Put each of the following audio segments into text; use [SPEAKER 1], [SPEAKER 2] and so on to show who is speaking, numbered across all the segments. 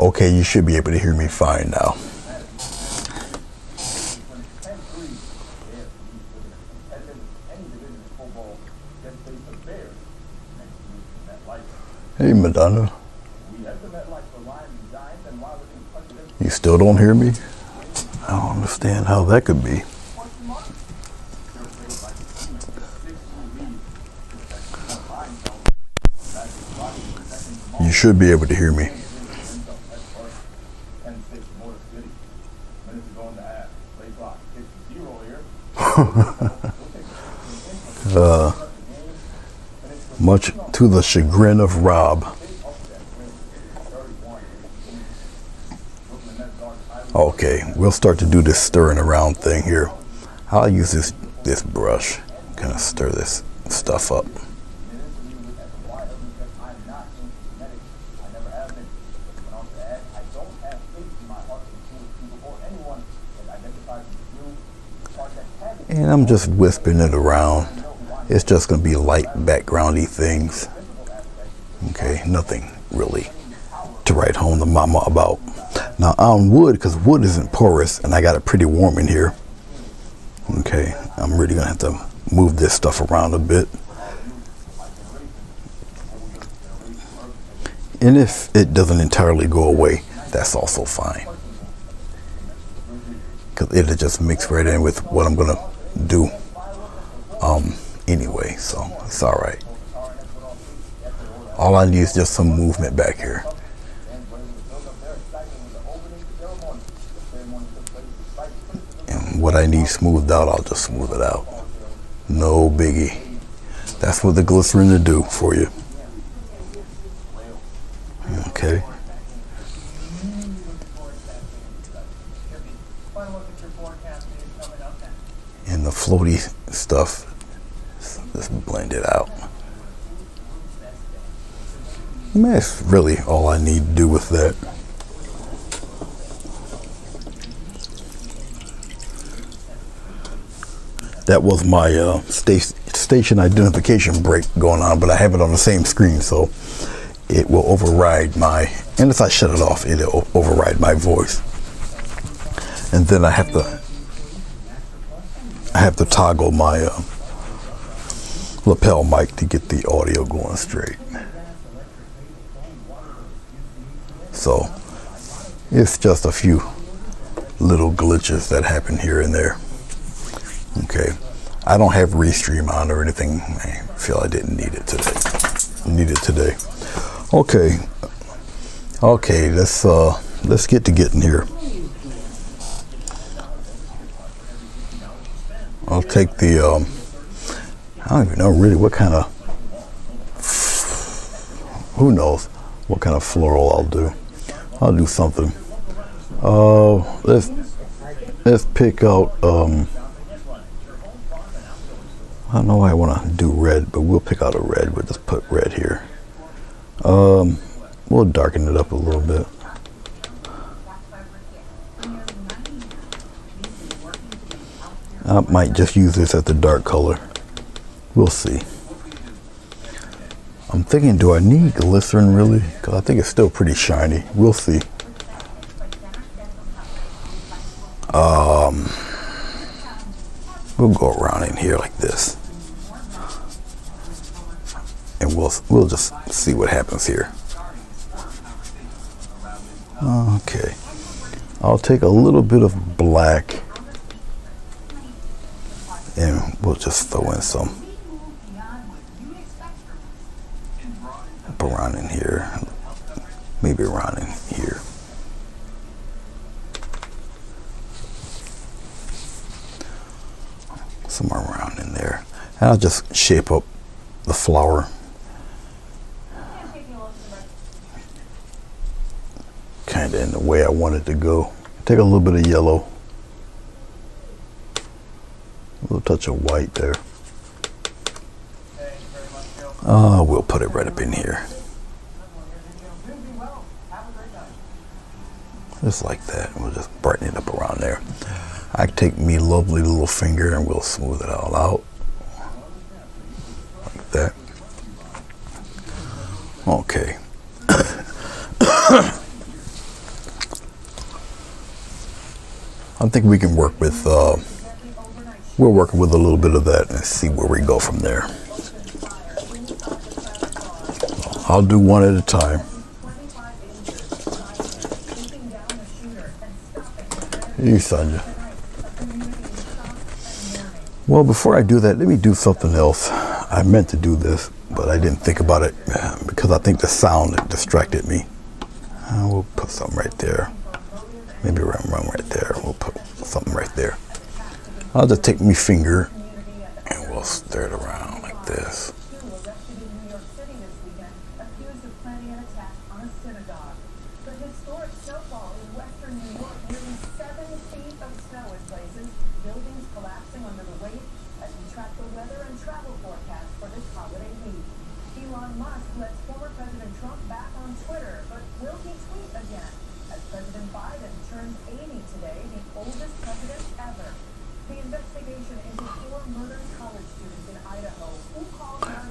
[SPEAKER 1] Okay, you should be able to hear me fine now. Hey, Madonna. You still don't hear me? I don't understand how that could be. You should be able to hear me. Much to the chagrin of Rob. Okay, we'll start to do this stirring around thing here. I'll use this brush, kind of stir this stuff up. And I'm just whispering it around. It's just going to be light backgroundy things. Okay, nothing really to write home to mama about. Now on wood, because wood isn't porous and I got it pretty warm in here. Okay, I'm really going to have to move this stuff around a bit. And if it doesn't entirely go away, that's also fine. Because it'll just mix right in with what I'm going to do anyway, so it's all right. All I need is just some movement back here. And what I need smoothed out, I'll just smooth it out. No biggie. That's what the glycerin will do for you. Okay. And the floaty stuff, just blend it out. I mean, that's really all I need to do with that. That was my station identification break going on, but I have it on the same screen, so it will override my, and if I shut it off, it'll override my voice. And then I have to toggle my lapel mic to get the audio going straight. So it's just a few little glitches that happen here and there. Okay, I don't have Restream on or anything. I feel I didn't need it today. Okay, let's get to getting here. I'll take the I don't even know really what kind of, who knows what kind of floral I'll do. I'll do something. Let's pick out I don't know why I want to do red, but we'll pick out a red. We'll just put red here. We'll darken it up a little bit. I might just use this as the dark color. We'll see. I'm thinking, do I need glycerin really? Because I think it's still pretty shiny. We'll see. We'll go around in here like this. And we'll just see what happens here. Okay. I'll take a little bit of black and we'll just throw in some up around in here, maybe around in here. Somewhere around in there. And I'll just shape up the flower. Kind of in the way I want it to go. Take a little bit of yellow. A little touch of white there. We'll put it right up in here. Just like that. We'll just brighten it up around there. I take me lovely little finger and we'll smooth it all out. Like that. Okay. I think we can work with, we're working with a little bit of that and see where we go from there. I'll do one at a time. Hey, Sonia. Well, before I do that, let me do something else. I meant to do this, but I didn't think about it because I think the sound distracted me. We'll put something right there. Maybe run right there. We'll put something right there. I'll just take my finger and we'll stir it around like this.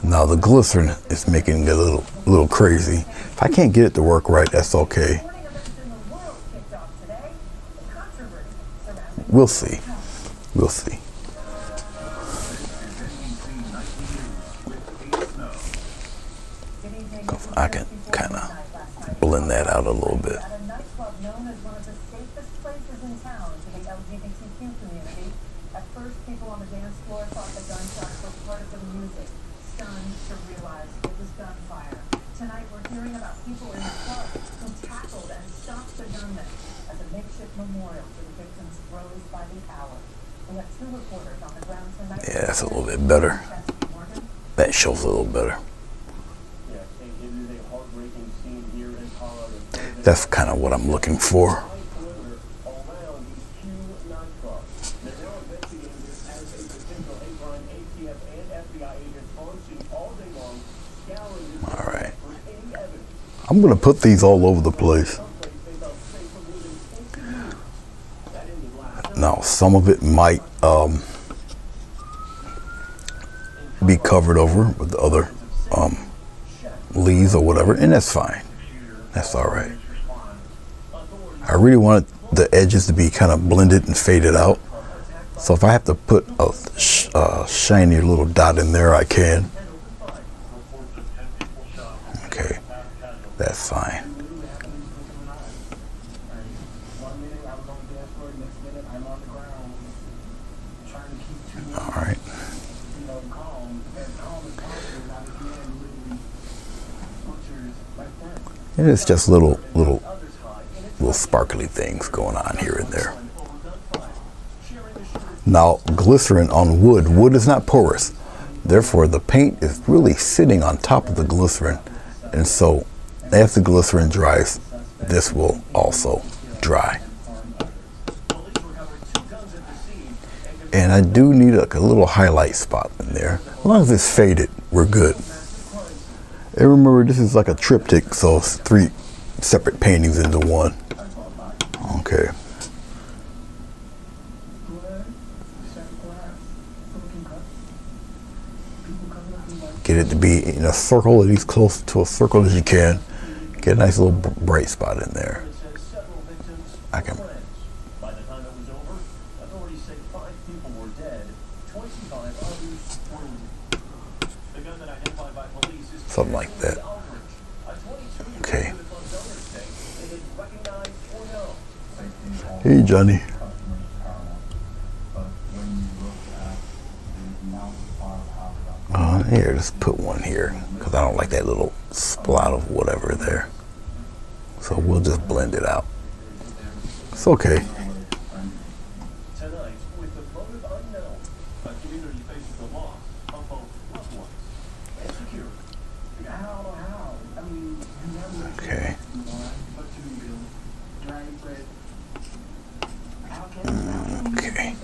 [SPEAKER 1] Now the glycerin is making it a little crazy. If I can't get it to work right, that's okay. We'll see. We'll see. I can kind of blend that out a little bit. Yeah, that's a little bit better. That shows a little better. That's kind of what I'm looking for. All right. I'm going to put these all over the place. Now, some of it might be covered over with the other leaves or whatever, and that's fine. That's all right. I really want the edges to be kind of blended and faded out. So if I have to put a shiny little dot in there, I can. Okay, that's fine. All right. And it's just little sparkly things going on here and there. Now, glycerin on wood. Wood is not porous. Therefore, the paint is really sitting on top of the glycerin. And so, as the glycerin dries, this will also dry. And I do need a little highlight spot in there. As long as it's faded, we're good. And remember, this is like a triptych, so it's 3 separate paintings into one. Okay. Get it to be in a circle, at least close to a circle as you can. Get a nice little bright spot in there. I can. Something like that. Okay. Hey, Johnny. Here, let's put one here because I don't like that little splot of whatever there. So we'll just blend it out. It's okay. Okay. Okay.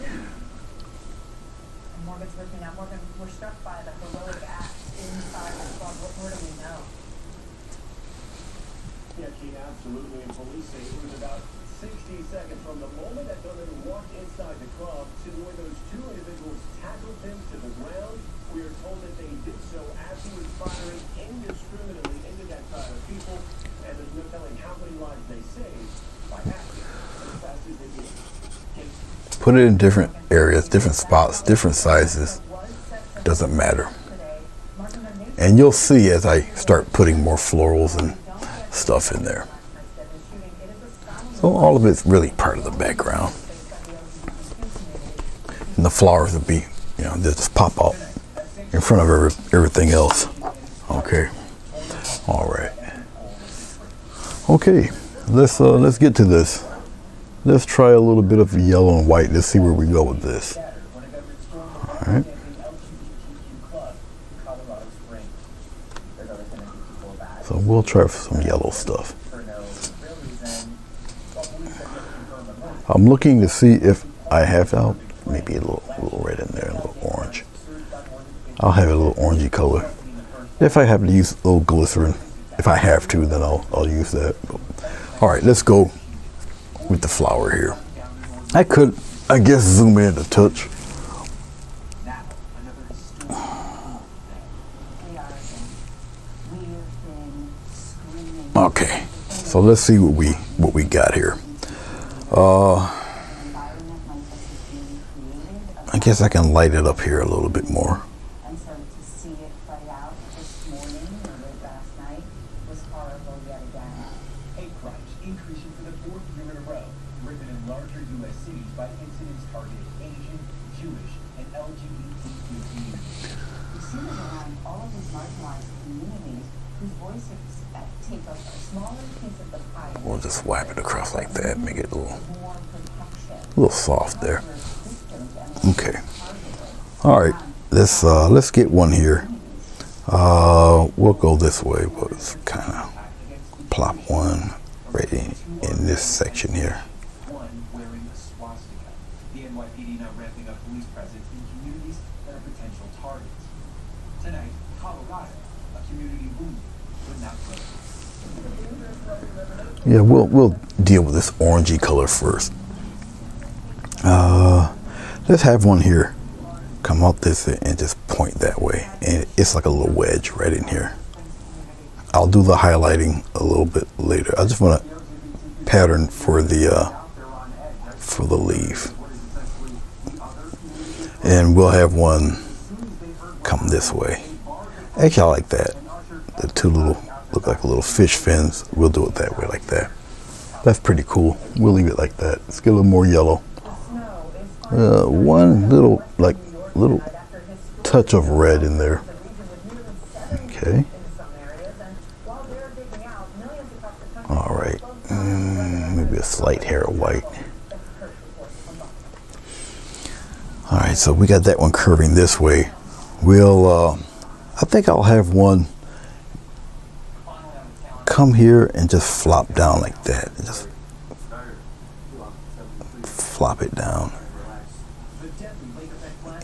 [SPEAKER 1] We're struck by the heroic acts inside the club. What more do we know? Yeah, Keith, absolutely. And police say it was about 60 seconds from the moment that Donovan walked inside the club to where those 2 individuals tackled him to the ground. We are told that they did so as he was firing indiscriminately into that crowd of people, and there's no telling how many lives they saved by acting as fast as they did. Put it in different areas, different spots, different sizes. Doesn't matter. And you'll see as I start putting more florals and stuff in there. So all of it's really part of the background. And the flowers will be, you know, they just pop out in front of everything else. Okay. All right. Okay. Let's get to this. Let's try a little bit of yellow and white. Let's see where we go with this. All right. So we'll try some yellow stuff. I'm looking to see if I have out maybe a little red in there, a little orange. I'll have a little orangey color. If I have to use a little glycerin, if I have to, then I'll use that. All right, let's go with the flower here. I could, I guess, zoom in a touch. Okay, so let's see what we got here. I guess I can light it up here a little bit more.
[SPEAKER 2] And so to see it play out this morning or late last night was horrible yet again.
[SPEAKER 3] Hate crimes increasing for the fourth year in a row, driven in larger U.S. cities by incidents targeting Asian, Jewish, and LGBTQ communities.
[SPEAKER 2] You see them around all of these marginalized communities whose voices take up a smaller piece of the pie.
[SPEAKER 1] We'll just wipe it across like that, make it a
[SPEAKER 2] More protection.
[SPEAKER 1] little soft there. Okay. All right. Let's get one here. We'll go this way, but it's kind of plop one right in this section here.
[SPEAKER 3] One wearing a swastika. The NYPD now ramping up police presence in communities that are potential targets. Tonight, Colorado, a community wounded but not killed.
[SPEAKER 1] Yeah, we'll deal with this orangey color first. Let's have one here come out this and just point that way, and it's like a little wedge right in here. I'll do the highlighting a little bit later. I just want to pattern for the leaf, and we'll have one come this way. Actually, I like that. The two little look like a little fish fins. We'll do it that way, like that. That's pretty cool. We'll leave it like that. Let's get a little more yellow. One little touch of red in there. Okay. All right. Maybe a slight hair of white. All right. So we got that one curving this way. We'll. I think I'll have one come here and just flop down like that. Just flop it down.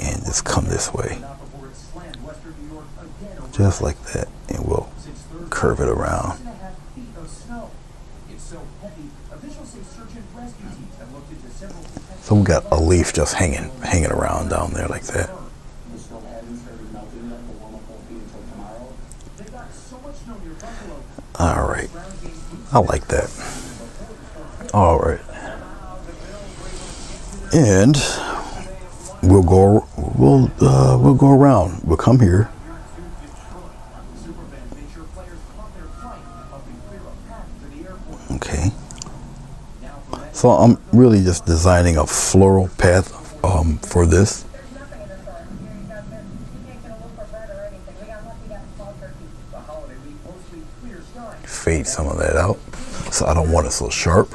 [SPEAKER 1] And just come this way, just like that, and we'll curve it around. So we got a leaf just hanging around down there like that. All right, I like that. All right, and we'll go around. We'll come here. Okay. So I'm really just designing a floral path for this. Fade some of that out, so I don't want it so sharp.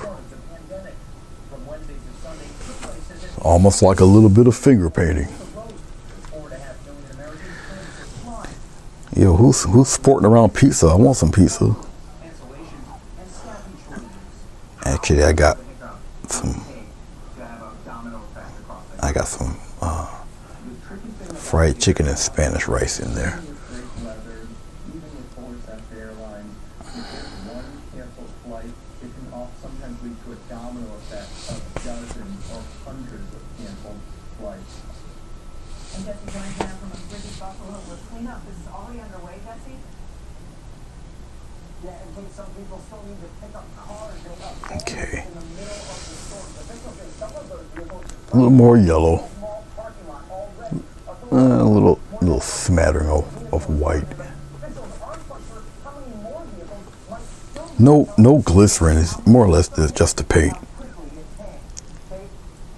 [SPEAKER 1] Almost like a little bit of finger painting. Yo, who's sporting around pizza? I want some pizza. Actually, I got some fried chicken and Spanish rice in there. Okay. little more yellow. A little smattering of white. No glycerin. It's more or less just the paint.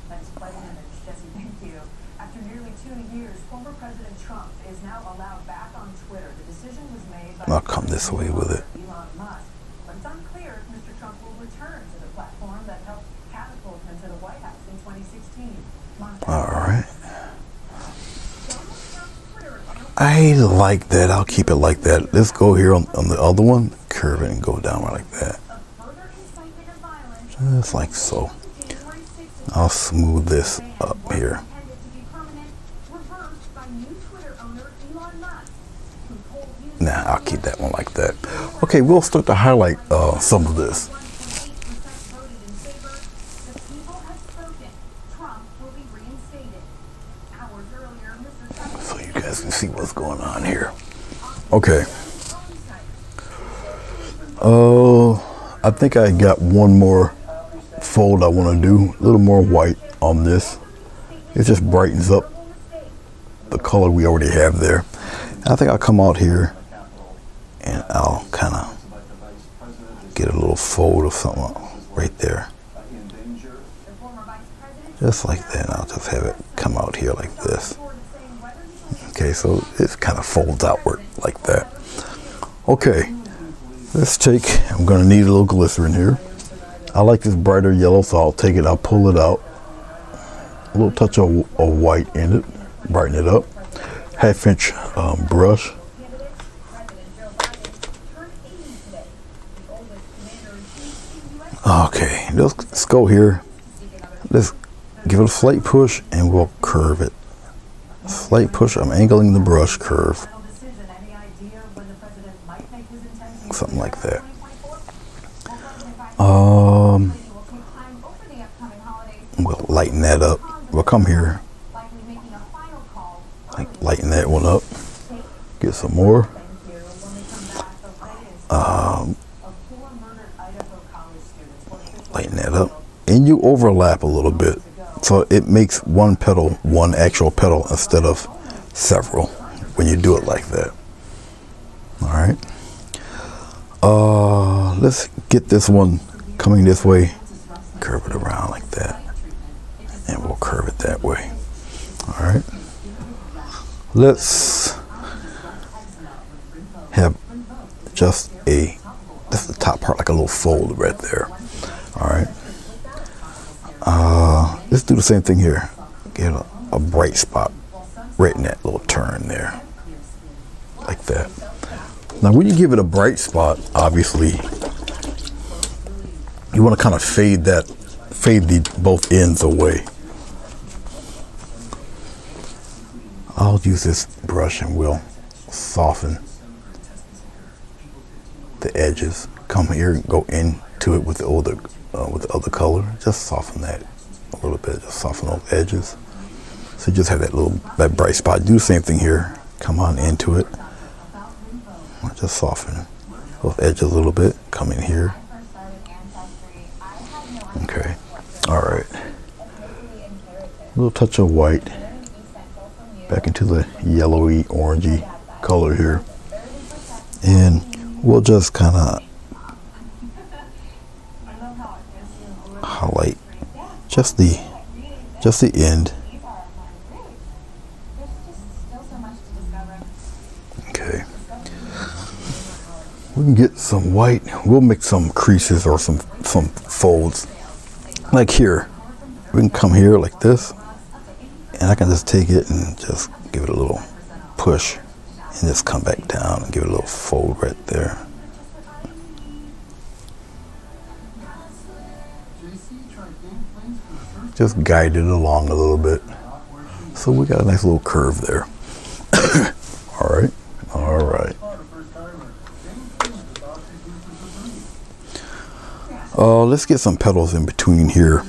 [SPEAKER 2] That's quite an image, Jesse. Thank you. After nearly 2 years, former President Trump is now allowed back on Twitter. The decision was made by
[SPEAKER 1] I'll come this way with it.
[SPEAKER 2] Elon Musk. But it's unclear if Mr. Trump will return to the platform that helped catapult him to the White House in 2016.
[SPEAKER 1] All right. I like that. I'll keep it like that. Let's go here on the other one. Curve it and go down like that. Just like so. I'll smooth this up here. Nah, I'll keep that one like that. Okay, we'll start to highlight some of this. So you guys can see what's going on here. Okay. I think I got one more fold I want to do. A little more white on this. It just brightens up the color we already have there. And I think I'll come out here and I'll kind of get a little fold of something right there. Just like that. And I'll just have it come out here like this. Okay, so it kind of folds outward like that. Okay, let's take, I'm going to need a little glycerin here. I like this brighter yellow, so I'll take it, I'll pull it out. A little touch of white in it, brighten it up. 1/2 inch brush. Okay, let's go here. Let's give it a slight push and we'll curve it. Slight push, I'm angling the brush curve. Something like that. We'll lighten that up. We'll come here. Lighten that one up. Get some more. Lighten that up. And you overlap a little bit. So it makes one petal, one actual petal instead of several when you do it like that. All right. Let's get this one coming this way. Curve it around like that. And we'll curve it that way. All right. Let's have just the top part, like a little fold right there. All right. Let's do the same thing here. Get a bright spot right in that little turn there. Like that. Now when you give it a bright spot, obviously, you want to kind of fade the both ends away. I'll use this brush and we'll soften the edges. Come here and go into it with the other color. Just soften that a little bit. Just soften those edges. So you just have that bright spot. Do the same thing here. Come on into it. Just soften those edges a little bit. Come in here. Okay. All right. A little touch of white. Back into the yellowy, orangey color here. And we'll just kind of highlight just the end. Okay. We can get some white. We'll make some creases or some folds. Like here. We can come here like this. And I can just take it and just give it a little push and just come back down and give it a little fold right there. Just guide it along a little bit. So we got a nice little curve there. All right. All right. Let's get some petals in between here.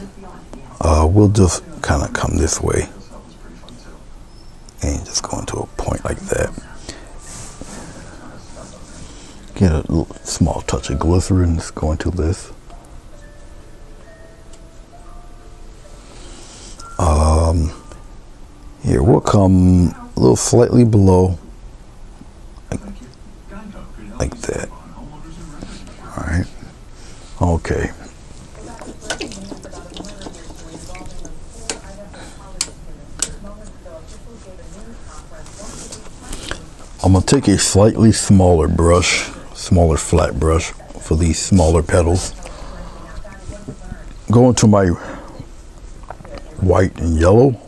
[SPEAKER 1] We'll just kind of come this way. And just go into a point like that. Get a little small touch of glycerin. Just go into this. we'll come a little slightly below, like that. All right. Okay. I'm gonna take a slightly smaller brush, smaller flat brush for these smaller petals. Go into my white and yellow.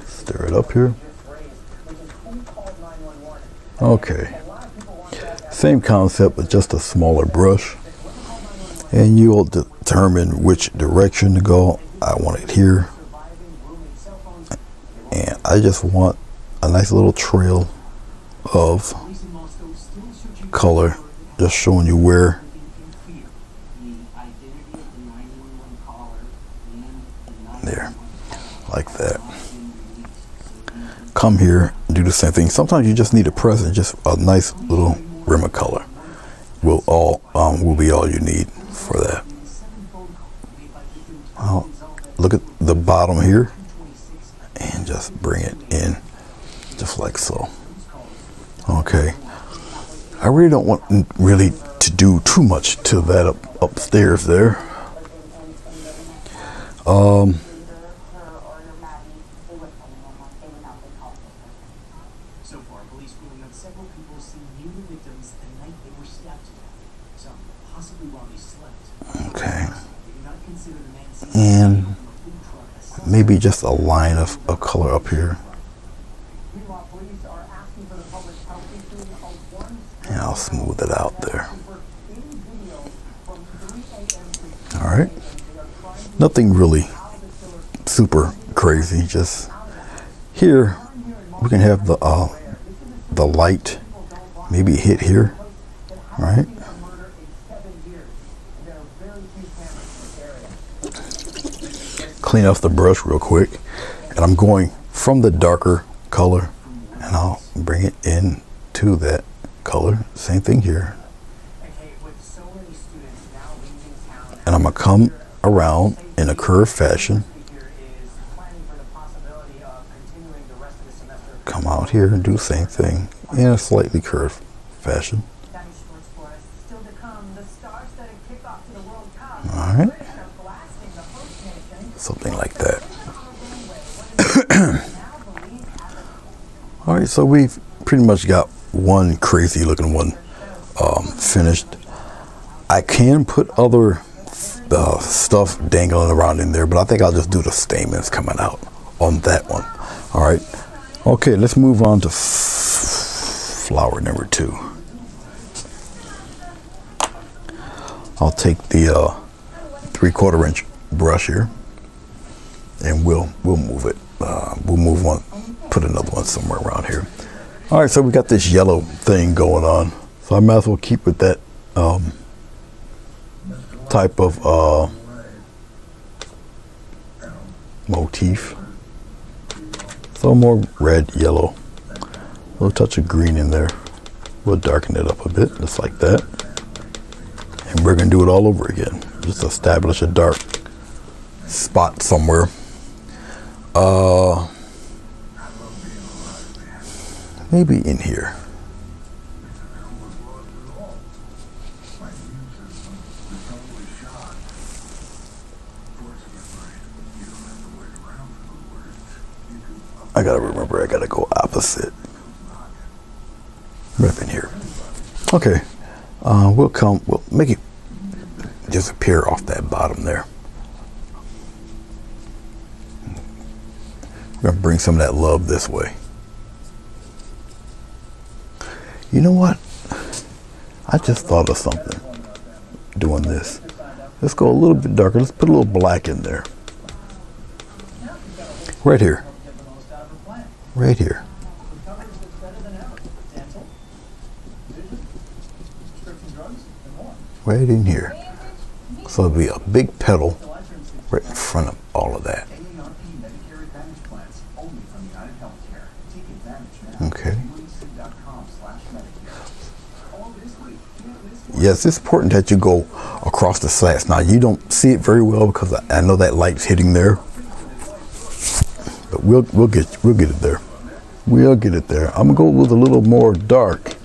[SPEAKER 1] Stir it up here. Okay. Same concept, but just a smaller brush. And you'll determine which direction to go. I want it here. And I just want a nice little trail of color, just showing you where. There, like that. Come here and do the same thing. Sometimes you just need a present, just a nice little rim of color. Will be all you need for that. I'll look at the bottom here and just bring it in, just like so. Okay. I really don't want to do too much to that upstairs there.
[SPEAKER 3] So far, police ruling out several people seen near the victims the night they were stabbed to death. Some possibly while they slept.
[SPEAKER 1] Okay.
[SPEAKER 3] They do not consider the man seen
[SPEAKER 1] And
[SPEAKER 3] from a food truck a suspect.
[SPEAKER 1] maybe just a line of color up here.
[SPEAKER 2] Meanwhile, police are asking for the public's help issuing a warrant
[SPEAKER 1] And I'll smooth it out there.
[SPEAKER 2] for any video from 3 a.m. to
[SPEAKER 1] All right. Nothing really super crazy. Just here we can have the light maybe hit here. All right.
[SPEAKER 2] murder in 7 years. And there are very few cameras in this area.
[SPEAKER 1] Clean off the brush real quick, and I'm going from the darker color, and I'll bring it in to that color. Same thing here,
[SPEAKER 2] And Kate, with so many students now leaving town,
[SPEAKER 1] and I'm gonna come around in a curved fashion.
[SPEAKER 2] here is planning for the possibility of continuing the rest of the semester.
[SPEAKER 1] Come out here and do the same thing in a slightly curved fashion.
[SPEAKER 2] Danny Schwartz for us. Still to come, the star-studded kickoff to the World Cup.
[SPEAKER 1] All right.
[SPEAKER 2] British are blasting the host nation.
[SPEAKER 1] Something like that.
[SPEAKER 2] Now believe as a
[SPEAKER 1] All right, so we've pretty much got one crazy looking one finished. I can put other stuff dangling around in there, but I think I'll just do the stamens coming out on that one. All right. Okay, let's move on to flower number 2. I'll take the 3/4 inch brush here, and we'll move it. We'll move one, put another one somewhere around here. All right, so we got this yellow thing going on, so I might as well keep with that type of motif. So more red, yellow, a little touch of green in there. We'll darken it up a bit, just like that. And we're gonna do it all over again. Just establish a dark spot somewhere. Maybe in here. I gotta remember, I gotta go opposite. Right up in here. Okay. We'll make it disappear off that bottom there. We're gonna bring some of that love this way. You know what? I just thought of something doing this. Let's go a little bit darker. Let's put a little black in there. Right here. Right here. Right in here. So it'll be a big petal right in front of all of that. Okay. Yes, it's important that you go across the slats. Now, you don't see it very well because I know that light's hitting there. But we'll get it there. We'll get it there. I'm gonna go with a little more dark.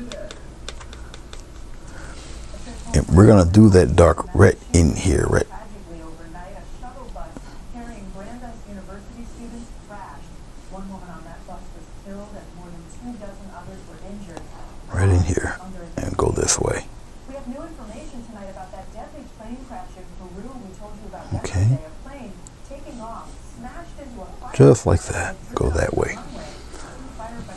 [SPEAKER 1] And we're gonna do that dark right in here, right.
[SPEAKER 2] Tragically overnight, a shuttle bus carrying Brandeis University students crashed. One woman on that bus was killed and more than 24 others were injured.
[SPEAKER 1] Right in here. And go this way.
[SPEAKER 2] We have new information tonight about that deadly plane crash in Peru we told you about
[SPEAKER 1] Okay.
[SPEAKER 2] yesterday. A plane taking off smashed into a fire.
[SPEAKER 1] Just like that. Go that way.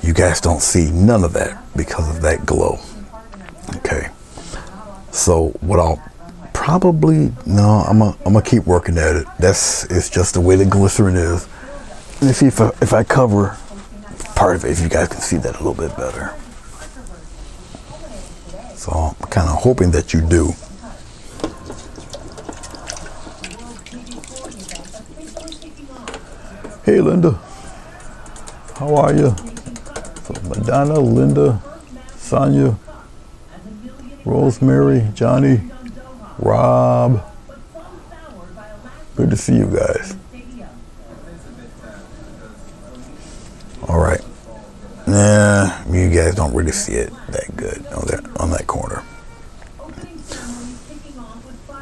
[SPEAKER 1] You guys don't see none of that because of that glow. Okay. So what I'll probably, no, I'm gonna keep working at it. It's just the way the glycerin is. Let me see if I cover part of it, if you guys can see that a little bit better. So I'm kind of hoping that you do. Hey Linda, how are you? So Madonna, Linda, Sonia, Rosemary, Johnny, Rob. Good to see you guys. All right. Nah, you guys don't really see it that good on that corner.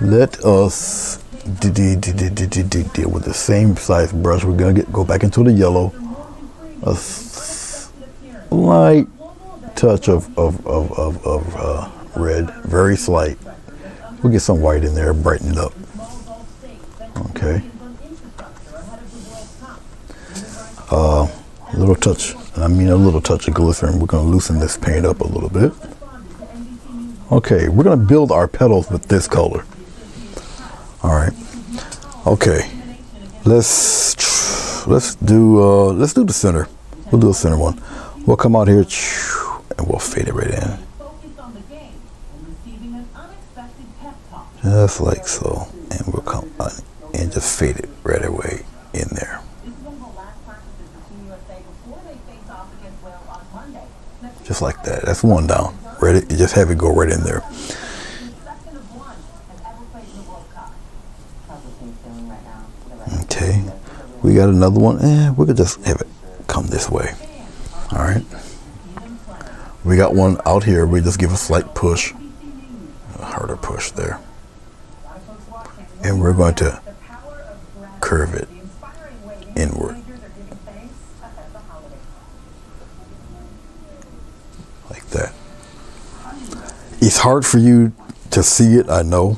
[SPEAKER 1] Let us deal with the same size brush. We're gonna go back into the yellow. A slight touch of red, very slight. We'll get some white in there, brighten it up. Okay. A little touch, I mean a little touch of glycerin. We're gonna loosen this paint up a little bit. Okay, we're gonna build our petals with this color. All right. Okay. Let's do the center. We'll do a center one. We'll come out here and we'll fade it right in. Just like so. And we'll come out and just fade it right away in there. Just like that. That's one down. Ready? Just have it go right in there. Okay. We got another one. We could just have it come this way. All right. We got one out here. We just give a slight push. A harder push there. And we're going to curve it inward. Like that. It's hard for you to see it, I know.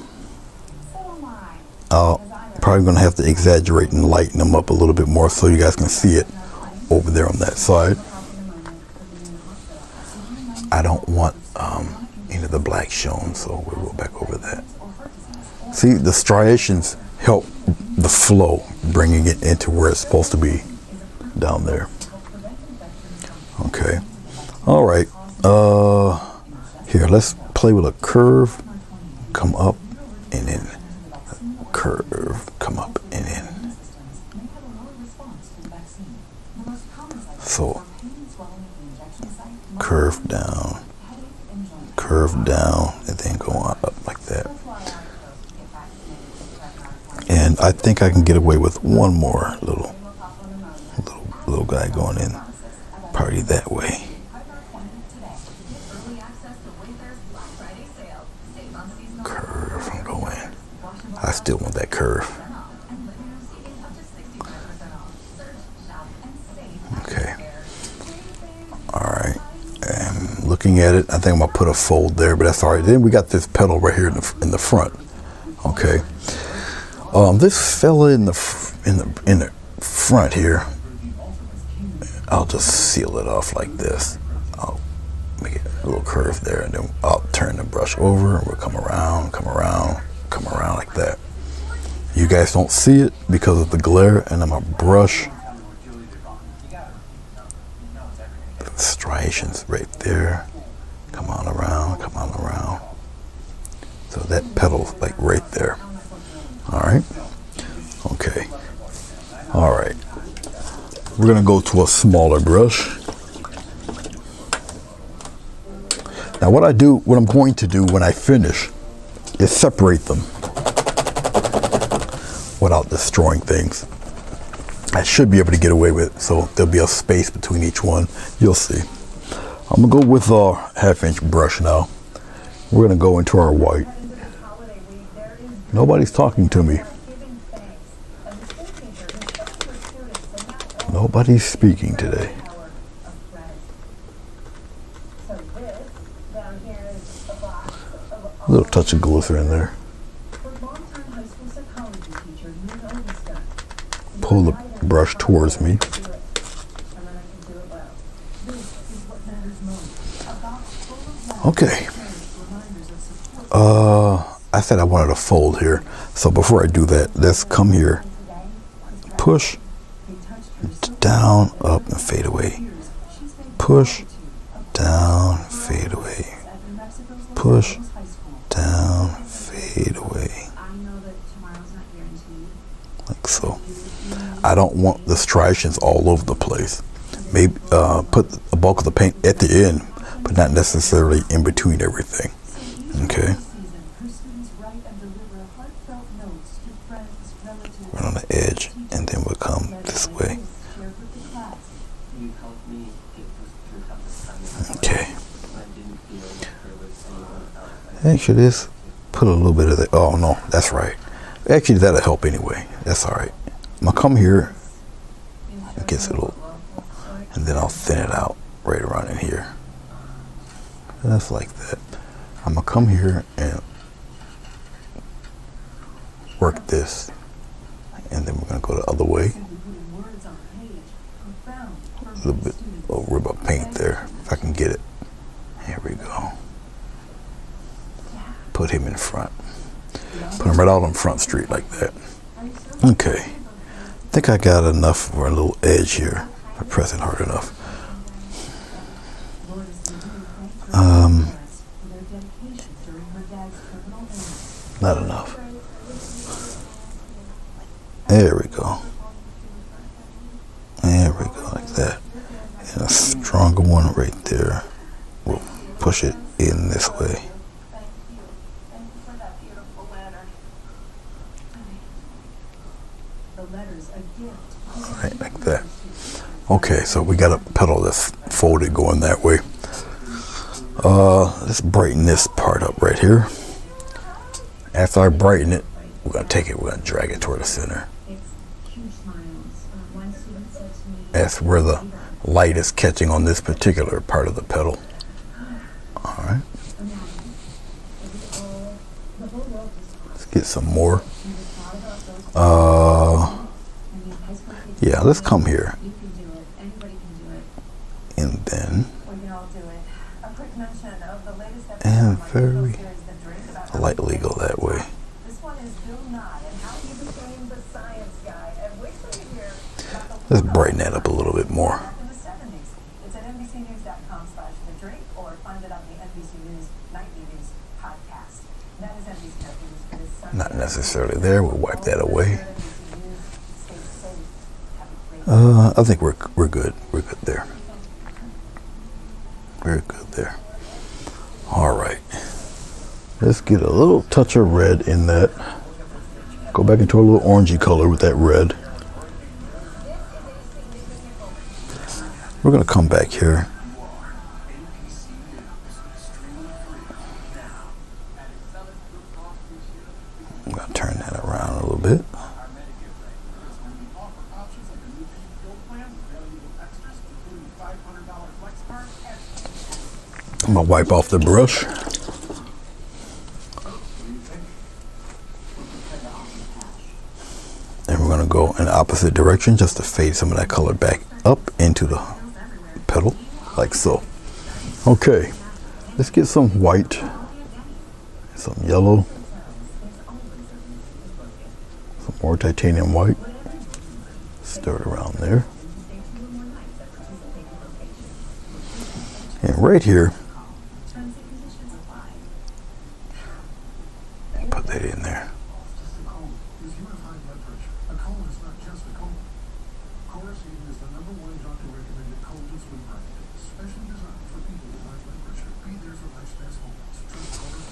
[SPEAKER 1] Probably going to have to exaggerate and lighten them up a little bit more so you guys can see it over there on that side. I don't want any of the black shown, so we'll go back over that. See, the striations help the flow, bringing it into where it's supposed to be down there. Okay. All right. Here, let's play with a curve. Come up and then curve. Come up and then. So, curve down, and then go on up like that. And I think I can get away with one more little guy going in, party that way. Curve and go in. I still want that curve. Okay. All right. And looking at it, I think I'm gonna put a fold there, but that's all right. Then we got this petal right here in the front. Okay. This fella in the front here, I'll just seal it off like this. I'll make it a little curve there, and then I'll turn the brush over, and we'll come around like that. You guys don't see it because of the glare, and I'm gonna brush the striations right there. Come on around. So that petal's like right there. All right. Okay. All right. We're gonna go to a smaller brush. Now what I'm going to do when I finish is separate them without destroying things. I should be able to get away with it, so there'll be a space between each one. You'll see. I'm gonna go with a half-inch brush now. We're gonna go into our white. Nobody's talking to me. Nobody's speaking today. A little touch of glycerin there. Pull the brush towards me. Okay. I said I wanted a fold here. So before I do that, let's come here. Push. Down, up, and fade away. Push. Down, fade away. Push. Down, fade away. Like so. I don't want the striations all over the place. Maybe put the bulk of the paint at the end, but not necessarily in between everything. Okay. Right on the edge, and then we'll come this way. Okay. Actually, this put a little bit of that. Oh no, that's right. Actually, that'll help anyway. That's all right. I'm gonna come here. It gets a little, and then I'll thin it out right around in here. That's like that. I'm gonna come here and work this, and then we're gonna go the other way. A little bit of rib of paint there, if I can get it. Here we go. Put him in front. Put him right out on Front Street like that. Okay. I think I got enough for a little edge here. I press it hard enough. Not enough. There we go. There we go, like that. And a stronger one right there. We'll push it in this way. Right, like that. Okay, so we got a petal that's folded going that way. Let's brighten this part up right here. After I brighten it, we're gonna take it, we're gonna drag it toward the center. That's where the light is catching on this particular part of the petal. All right. Let's get some more. Yeah, let's come here. And then, and very lightly go that way. Let's brighten that up a little bit more.
[SPEAKER 2] It's at NBCnews.com/thedrape or find it on the NBC News Nightly News podcast. That is NBC News.
[SPEAKER 1] Not necessarily there. We'll wipe that away. I think we're good. We're good there. Very good there. All right. Let's get a little touch of red in that. Go back into a little orangey color with that red. We're going to come back here. I'm going to turn that around a little bit. I'm going to wipe off the brush. And we're going to go in the opposite direction just to fade some of that color back up into the petal, like so. Okay, let's get some white, some yellow, some more titanium white. Stir it around there. And right here, put that in there.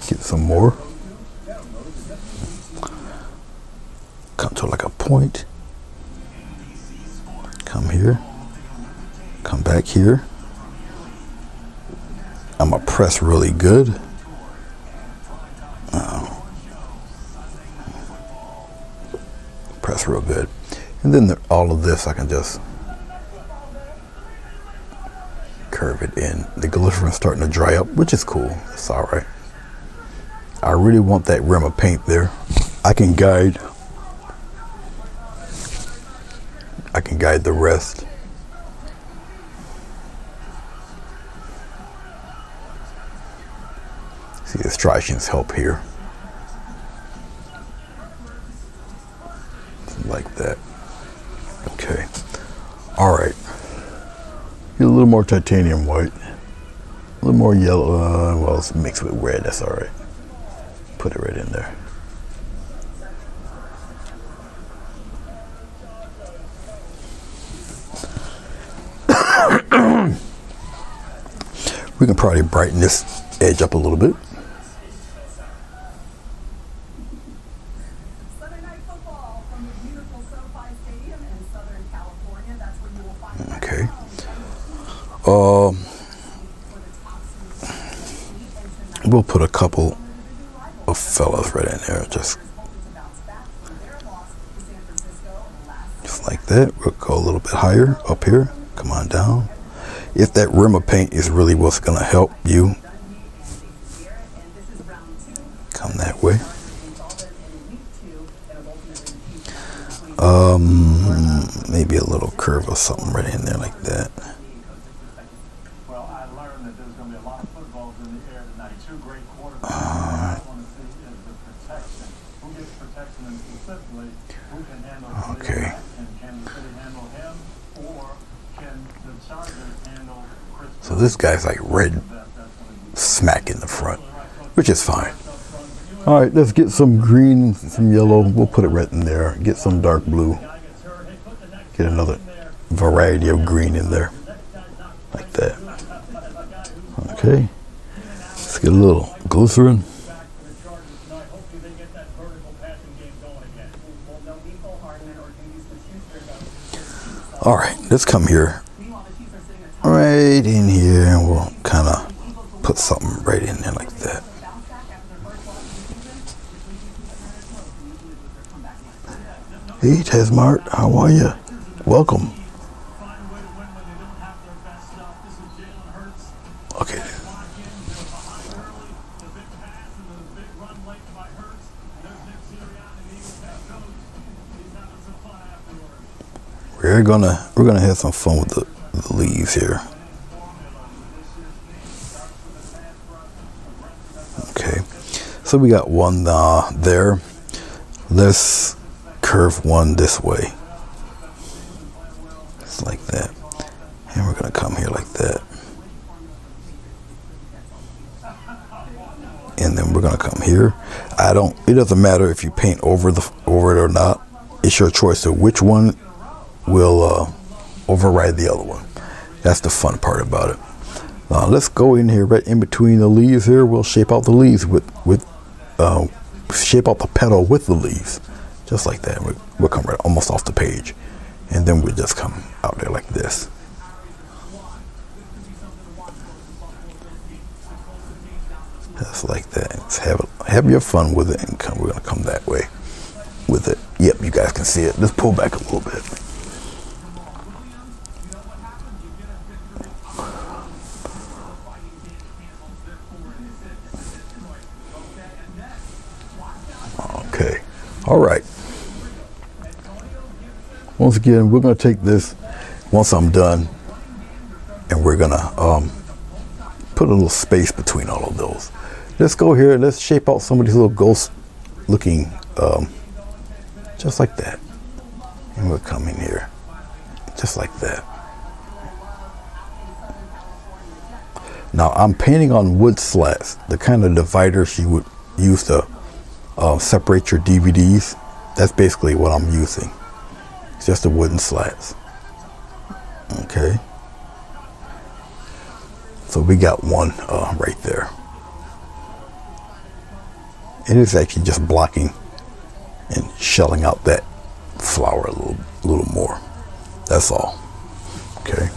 [SPEAKER 1] Get some more. Come to like a point. Come here. Come back here. I'm gonna press really good. Press real good. And then all of this I can just curve it in. The glycerin's starting to dry up, which is cool. It's all right. I really want that rim of paint there. I can guide the rest. See, the striations help here. Like that. Okay. All right. Get a little more titanium white. A little more yellow. Well, it's mixed with red. That's all right. Put it right in there. We can probably brighten this edge up a little bit.
[SPEAKER 2] Sunday night football from the beautiful SoFi Stadium in Southern California. That's where you will find
[SPEAKER 1] Okay. We'll put a couple of fellas right in there, just like that. We'll go a little bit higher up here. Come on down. If that rim of paint is really what's going to help you, come that way. Maybe a little curve or something right in there like that.
[SPEAKER 4] Well, I learned that there's going to be a lot of footballs in the air tonight. Two great quarterbacks. I want to see is the protection. Who gets protection, and specifically who can handle him?
[SPEAKER 1] Okay.
[SPEAKER 4] And can the city handle him, or can the Chargers handle Chris?
[SPEAKER 1] So this guy's like red smack in the front, which is fine. All right, let's get some green, some yellow. We'll put it right in there. Get some dark blue. Get another variety of green in there, like that. Okay. Let's get a little glycerin. All right, let's come here, right in here, and we'll kind of put something right in there like that. Hey, Tesmart, how are you? Welcome. Okay. We're gonna have some fun with the leaves here. Okay, so we got one there. Let's curve one this way. It's like that. And we're gonna come here like that. And then we're gonna come here. It doesn't matter if you paint over it or not. It's your choice of which one will override the other one. That's the fun part about it. Let's go in here right in between the leaves here. We'll shape out the leaves shape out the petal with the leaves. Just like that. We'll come right almost off the page. And then we'll just come out there like this. Just like that. Let's have your fun with it, and we're gonna come that way with it. Yep, you guys can see it. Let's pull back a little bit. Okay. All right. Once again, we're going to take this once I'm done, and we're going to put a little space between all of those. Let's go here. Let's shape out some of these little ghost looking, just like that. And we'll come in here, just like that. Now I'm painting on wood slats, the kind of dividers you would use to separate your DVDs. That's basically what I'm using. It's just the wooden slats. Okay. So we got one right there. And it's actually just blocking and shelling out that flower a little more. That's all. Okay.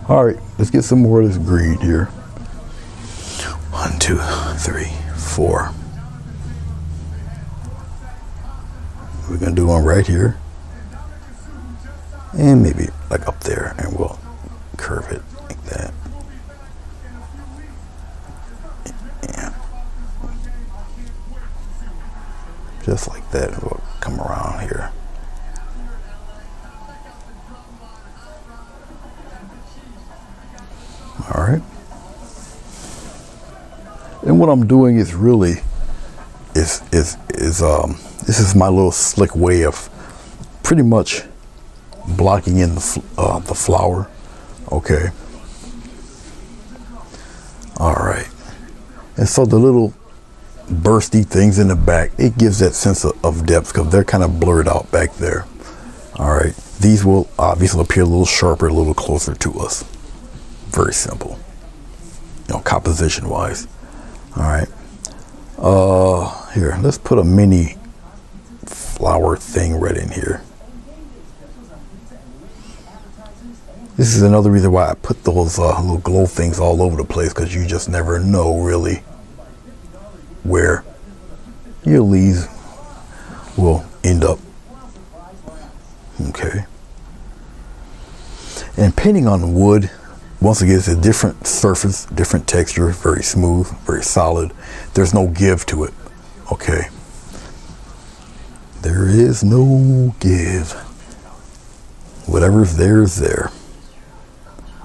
[SPEAKER 1] All right, let's get some more of this green here. 1, 2, 3, 4. We're gonna do one right here, and maybe like up there, and we'll curve it like that. Yeah. Just like that, and we'll come around here. All right. And what I'm doing is really this is my little slick way of pretty much blocking in the flower. Okay. All right. And so the little bursty things in the back, it gives that sense of depth because they're kind of blurred out back there. All right. These will obviously appear a little sharper, a little closer to us. Very simple, you know, composition wise. All right. Here, let's put a mini flower thing right in here. This is another reason why I put those little glow things all over the place, because you just never know really where your leaves will end up. Okay. And painting on wood, once again, it's a different surface, different texture, very smooth, very solid. There's no give to it. Okay. There is no give. Whatever's there is there.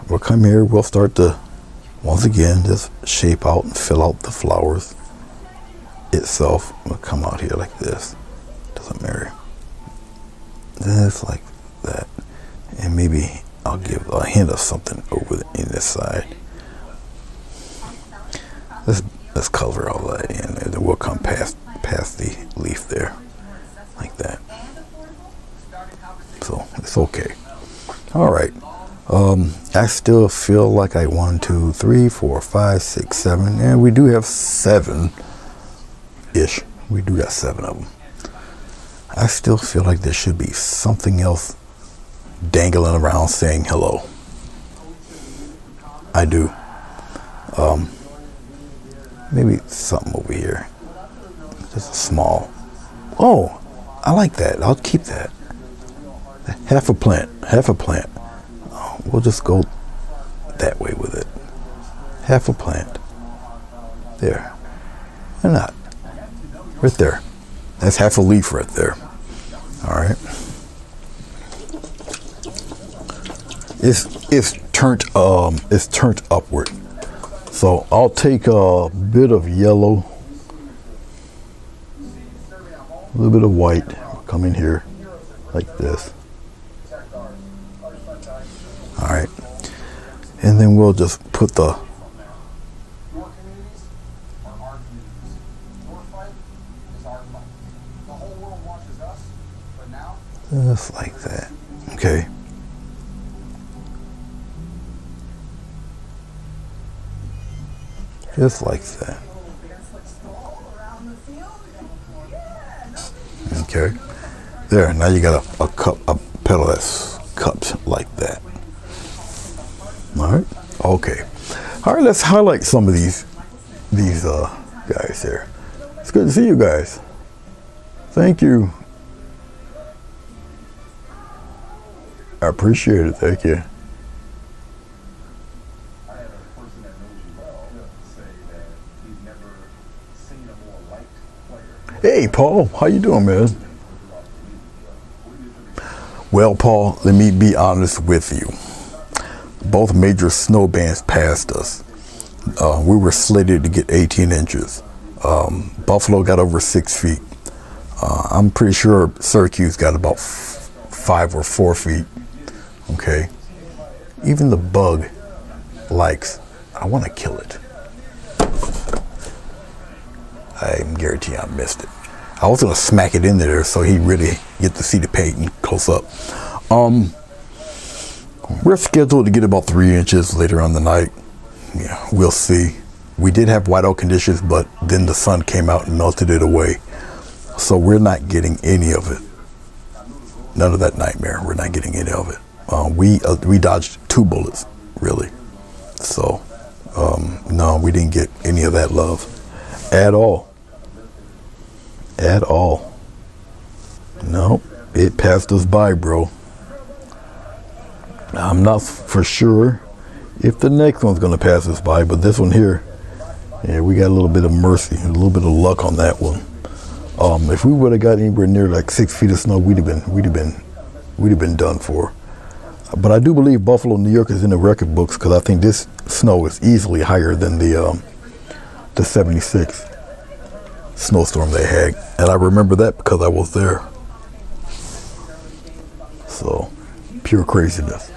[SPEAKER 1] We'll come here, we'll start to, once again, just shape out and fill out the flowers itself. We'll come out here like this. Doesn't matter. Just like that. And maybe I'll give a hint of something over in this side. Let's cover all that in, and then we'll come past the leaf there, like that. So it's okay. All right. I still feel like 1, 2, 3, 4, 5, 6, 7, and we do have 7-ish. We do got 7 of them. I still feel like there should be something else dangling around saying hello. I do. Maybe something over here. Just a small. Oh, I like that. I'll keep that. Half a plant. We'll just go that way with it. Half a plant. There. Why not? Right there. That's half a leaf right there. All right. It's turned upward. So I'll take a bit of yellow, a little bit of white, come in here like this. All right. And then we'll just put the just like that. Okay. Just like that. Okay. There. Now you got a petal that's cupped like that. All right. Okay. All right. Let's highlight some of these guys here. It's good to see you guys. Thank you. I appreciate it. Thank you. Hey, Paul, how you doing, man? Well, Paul, let me be honest with you. Both major snow bands passed us. We were slated to get 18 inches. Buffalo got over 6 feet. I'm pretty sure Syracuse got about 5 or 4 feet. Okay. Even the bug likes, I want to kill it. I guarantee I missed it. I was gonna smack it in there so he really get to see the paint close up. We're scheduled to get about 3 inches later on the night. Yeah, we'll see. We did have whiteout conditions, but then the sun came out and melted it away. So we're not getting any of it. None of that nightmare. We're not getting any of it. We dodged 2 bullets, really. So no, we didn't get any of that love at all. At all. No, it passed us by, bro. I'm not for sure if the next one's gonna pass us by, but this one here, yeah, we got a little bit of mercy, a little bit of luck on that one. If we would have got anywhere near like 6 feet of snow, we'd have been done for. But I do believe Buffalo, New York is in the record books because I think this snow is easily higher than the 76 snowstorm they had, and I remember that because I was there. So pure craziness.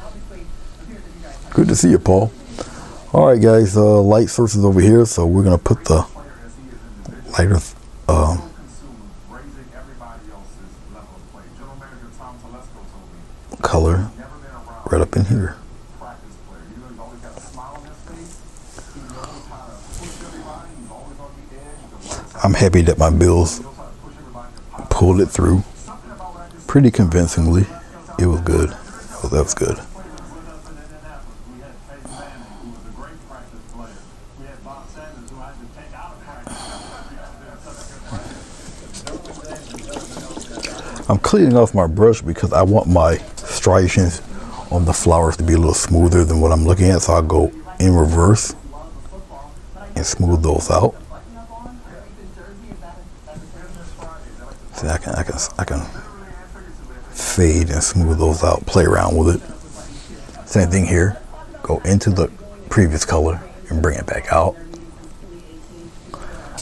[SPEAKER 1] Good to see you, Paul. All right, guys, light sources over here, so we're gonna put the lighter color right up in here. I'm happy that my bills pulled it through pretty convincingly. It was good. So that was good. I'm cleaning off my brush because I want my striations on the flowers to be a little smoother than what I'm looking at, so I'll go in reverse and smooth those out. See, I can fade and smooth those out, play around with it. Same thing here. Go into the previous color and bring it back out.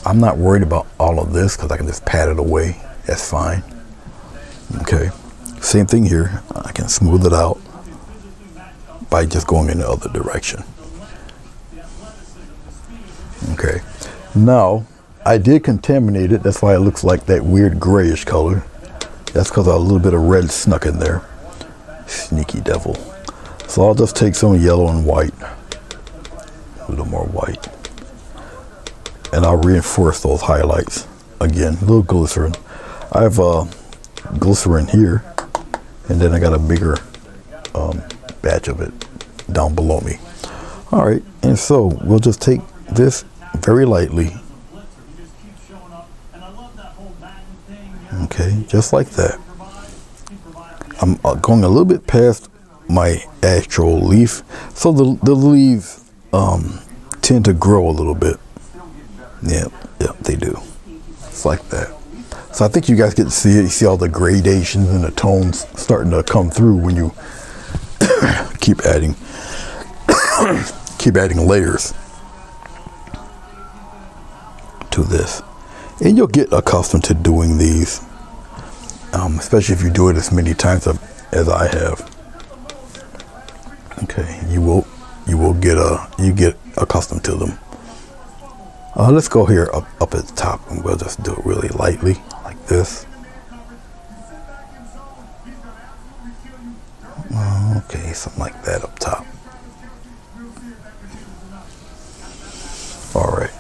[SPEAKER 1] I'm not worried about all of this because I can just pat it away. That's fine. Okay. Same thing here. I can smooth it out by just going in the other direction. Okay. Now, I did contaminate it. That's why it looks like that weird grayish color. That's because a little bit of red snuck in there. Sneaky devil. So I'll just take some yellow and white. A little more white. And I'll reinforce those highlights. Again, a little glycerin. I have glycerin here. And then I got a bigger batch of it down below me. All right. And so we'll just take this very lightly. Okay, just like that. I'm going a little bit past my actual leaf, so the leaves tend to grow a little bit. Yeah, they do. It's like that. So I think you guys get to see it. You see all the gradations and the tones starting to come through when you keep adding layers to this. And you'll get accustomed to doing these, especially if you do it as many times as I have. Okay, you get accustomed to them. Let's go here up at the top, and we'll just do it really lightly, like this. Okay, something like that up top. All right.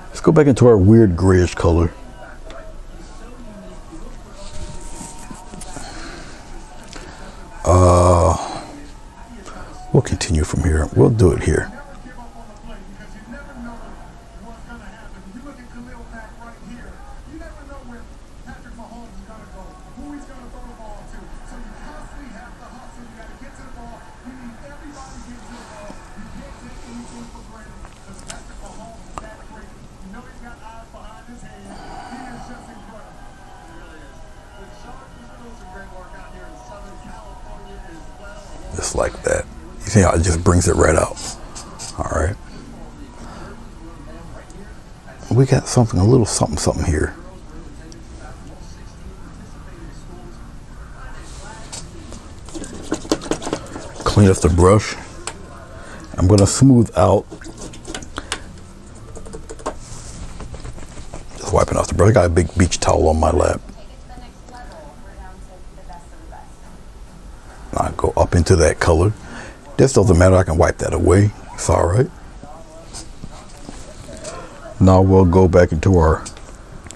[SPEAKER 1] Let's go back into our weird grayish color. We'll continue from here. We'll do it here. Just like that. You see how it just brings it right out. All right. We got something, a little something here. Clean up the brush. I'm going to smooth out. Just wiping off the brush. I got a big beach towel on my lap. I go up into that color. This doesn't matter. I can wipe that away. It's all right. Now we'll go back into our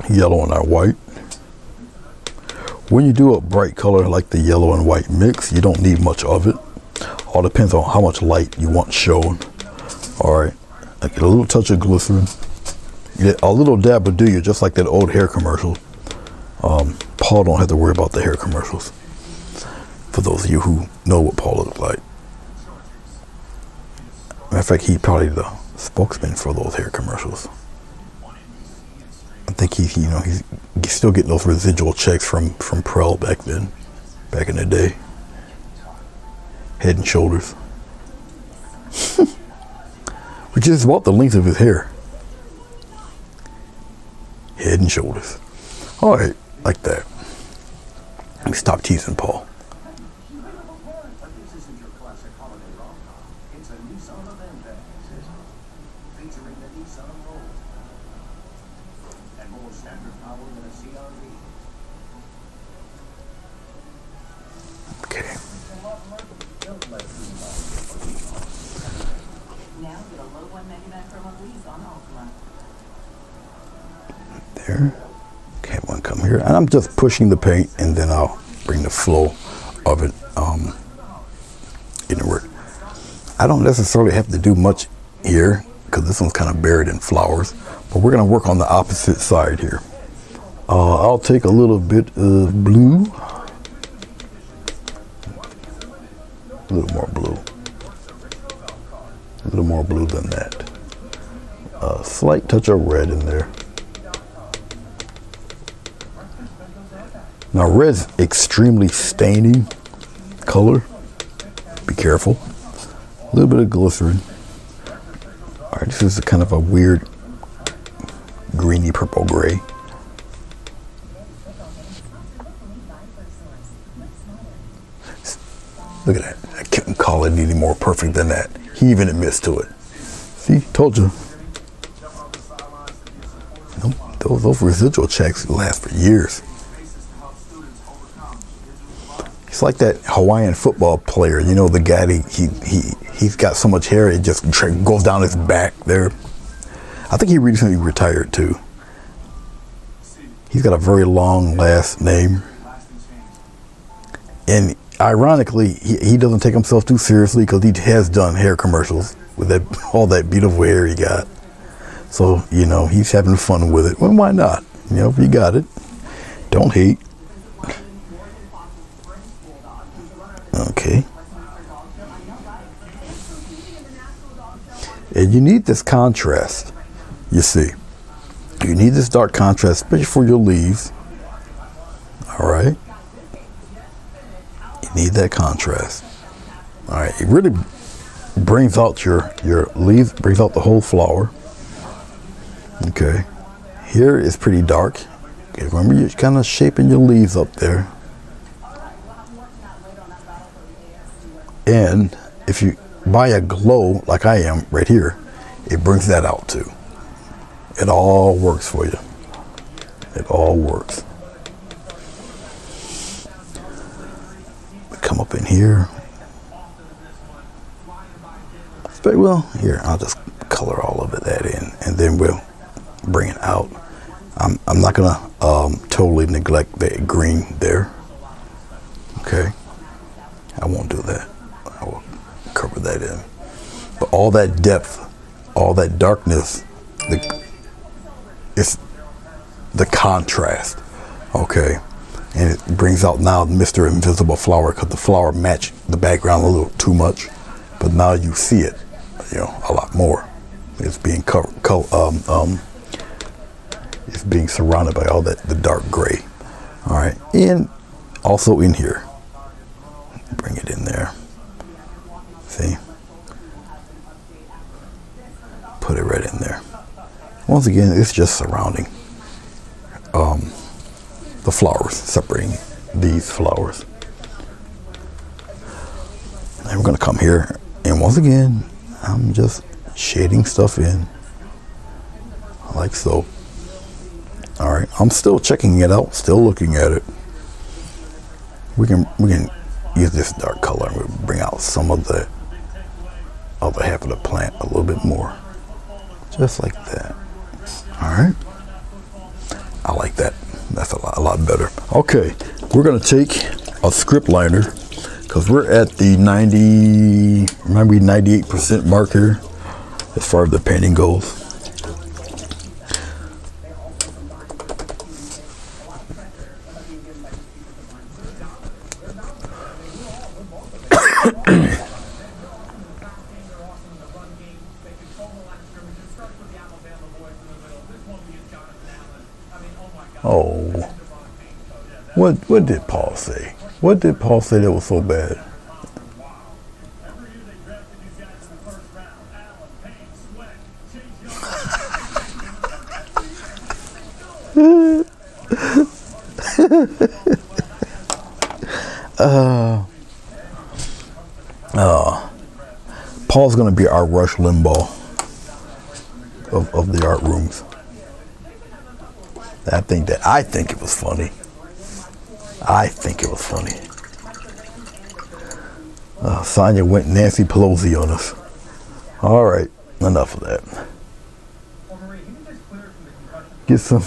[SPEAKER 1] yellow and our white. when you do a bright color like the yellow and white mix, you don't need much of it. All depends on how much light you want shown. All right, I get a little touch of glycerin. Yeah, a little dab will do you, just like that old hair commercial. Paul don't have to worry about the hair commercials. For those of you who know what Paul looks like. Matter of fact, he's probably the spokesman for those hair commercials. I think he's still getting those residual checks from Prel back then, back in the day. Head and Shoulders. Which is about the length of his hair. Head and Shoulders. All right, like that. Let me stop teasing Paul.
[SPEAKER 5] This isn't your classic holiday rom-com. It's a new son of featuring the new son of roll. And more standard power than a CRV.
[SPEAKER 1] Okay.
[SPEAKER 2] Now get a low 1 megabyte chroma please on Ultima.
[SPEAKER 1] There. Okay, I'm gonna come here, and I'm just pushing the paint, and then I'll bring the flow of it inward. I don't necessarily have to do much here because this one's kind of buried in flowers, but we're gonna work on the opposite side here. I'll take a little bit of blue, a little more blue, a little more blue than that. A slight touch of red in there. Now red's extremely staining color. Be careful. A little bit of glycerin. All right, this is kind of a weird greeny purple gray. Look at that. I couldn't call it any more perfect than that. He even admits to it. See, told you. Those residual checks last for years. It's like that Hawaiian football player, you know, the guy he's got so much hair it just goes down his back there. I think he recently retired too. He's got a very long last name, and ironically, he doesn't take himself too seriously because he has done hair commercials with all that beautiful hair he got. So you know he's having fun with it. Well, why not? You know, if you got it, don't hate. Okay. And you need this contrast, you see. You need this dark contrast, especially for your leaves. All right. You need that contrast. All right. It really brings out your leaves, brings out the whole flower. Okay. Here is pretty dark. Okay, remember you're kind of shaping your leaves up there. And if you buy a glow like I am right here, it brings that out too. It all works for you. It all works. Come up in here. Well, here, I'll just color all of that in, and then we'll bring it out. I'm not gonna totally neglect that green there. Okay, I won't do that. I will cover that in. But all that depth, all that darkness, it's the contrast. Okay, and it brings out now Mr. Invisible Flower because the flower matched the background a little too much, but now you see it, you know, a lot more. It's being it's being surrounded by all that the dark gray. All right, and also in here, bring it in there. See, put it right in there. Once again, it's just surrounding the flowers, separating these flowers. And we're gonna come here, and once again, I'm just shading stuff in, like so. All right, I'm still checking it out, still looking at it. We can use this dark color and we'll bring out some of the other half of the plant a little bit more, just like that. All right, I like that. That's a lot better. Okay, we're gonna take a script liner because we're at the 98% mark here as far as the painting goes. Oh, what did Paul say? What did Paul say that was so bad? Paul's gonna be our Rush Limbaugh of the art rooms. I think it was funny. I think it was funny. Sonya went Nancy Pelosi on us. All right, enough of that. Get some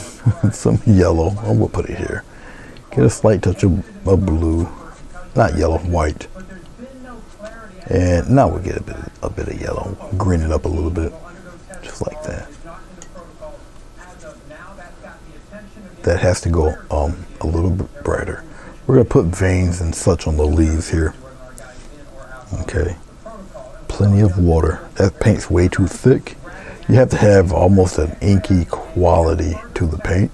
[SPEAKER 1] yellow. Oh, we'll put it here. Get a slight touch of blue, not yellow, white. And now we'll get a bit of yellow. Green it up a little bit, just like that. That has to go a little bit brighter. We're gonna put veins and such on the leaves here. Okay. Plenty of water. That paint's way too thick. You have to have almost an inky quality to the paint.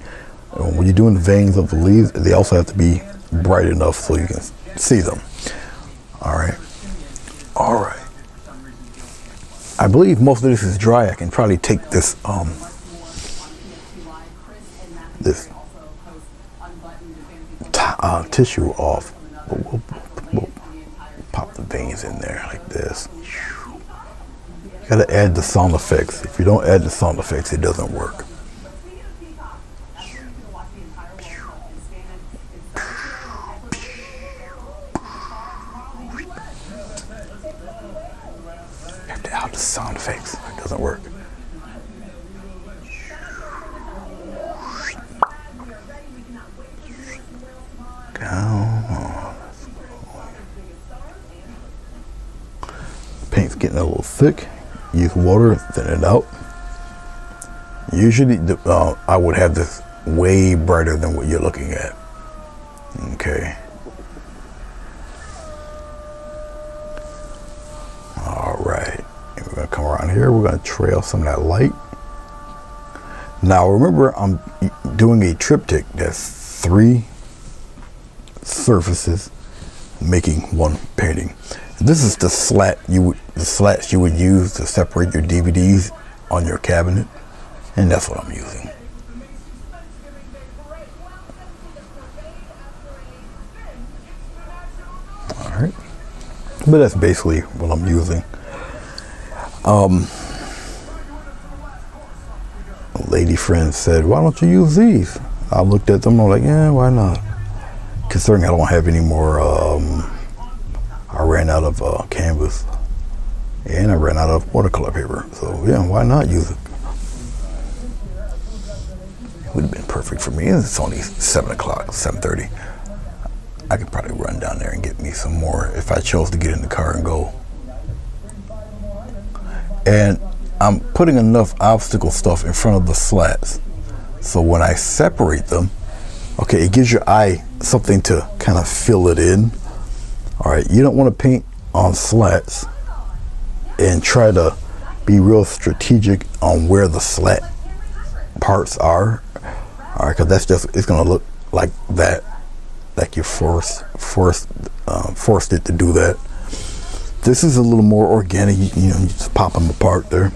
[SPEAKER 1] When you're doing the veins of the leaves, they also have to be bright enough so you can see them. All right. All right. I believe most of this is dry. I can probably take this tissue off. We'll pop the veins in there like this. You gotta add the sound effects. If you don't add the sound effects, it doesn't work. You have to add the sound effects. It doesn't work. Paint's getting a little thick. Use water, thin it out. Usually, I would have this way brighter than what you're looking at. Okay. All right. And we're gonna come around here. We're gonna trail some of that light. Now, remember, I'm doing a triptych. That's 3 surfaces making one painting. This is the slats you would use to separate your DVDs on your cabinet, and that's what I'm using. All right, but that's basically what I'm using. A lady friend said, "Why don't you use these?" I looked at them. I'm like, "Yeah, why not?" Considering I don't have any more. I ran out of canvas, and I ran out of watercolor paper. So yeah, why not use it? It would have been perfect for me. It's only 7 o'clock, 7:30. I could probably run down there and get me some more if I chose to get in the car and go. And I'm putting enough obstacle stuff in front of the slats, so when I separate them, okay, it gives your eye something to kind of fill it in. All right, you don't want to paint on slats and try to be real strategic on where the slat parts are. All right, because that's just, it's going to look like that, like you forced it to do that. This is a little more organic. You just pop them apart there.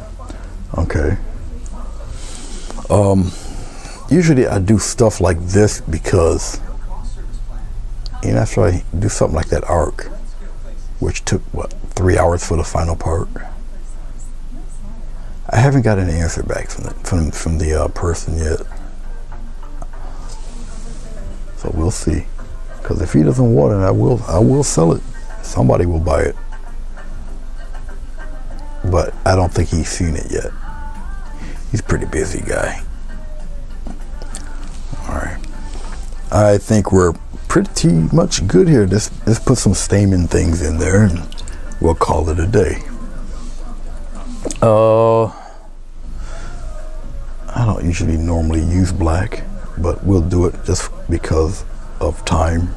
[SPEAKER 1] Okay. Usually I do stuff like this because, after I do something like that arc, which took 3 hours for the final part, I haven't got an answer back from the person yet. So we'll see. Because if he doesn't want it, I will sell it. Somebody will buy it. But I don't think he's seen it yet. He's a pretty busy guy. All right. I think we're pretty much good here. Let's put some stamen things in there and we'll call it a day. I don't usually normally use black, but we'll do it just because of time.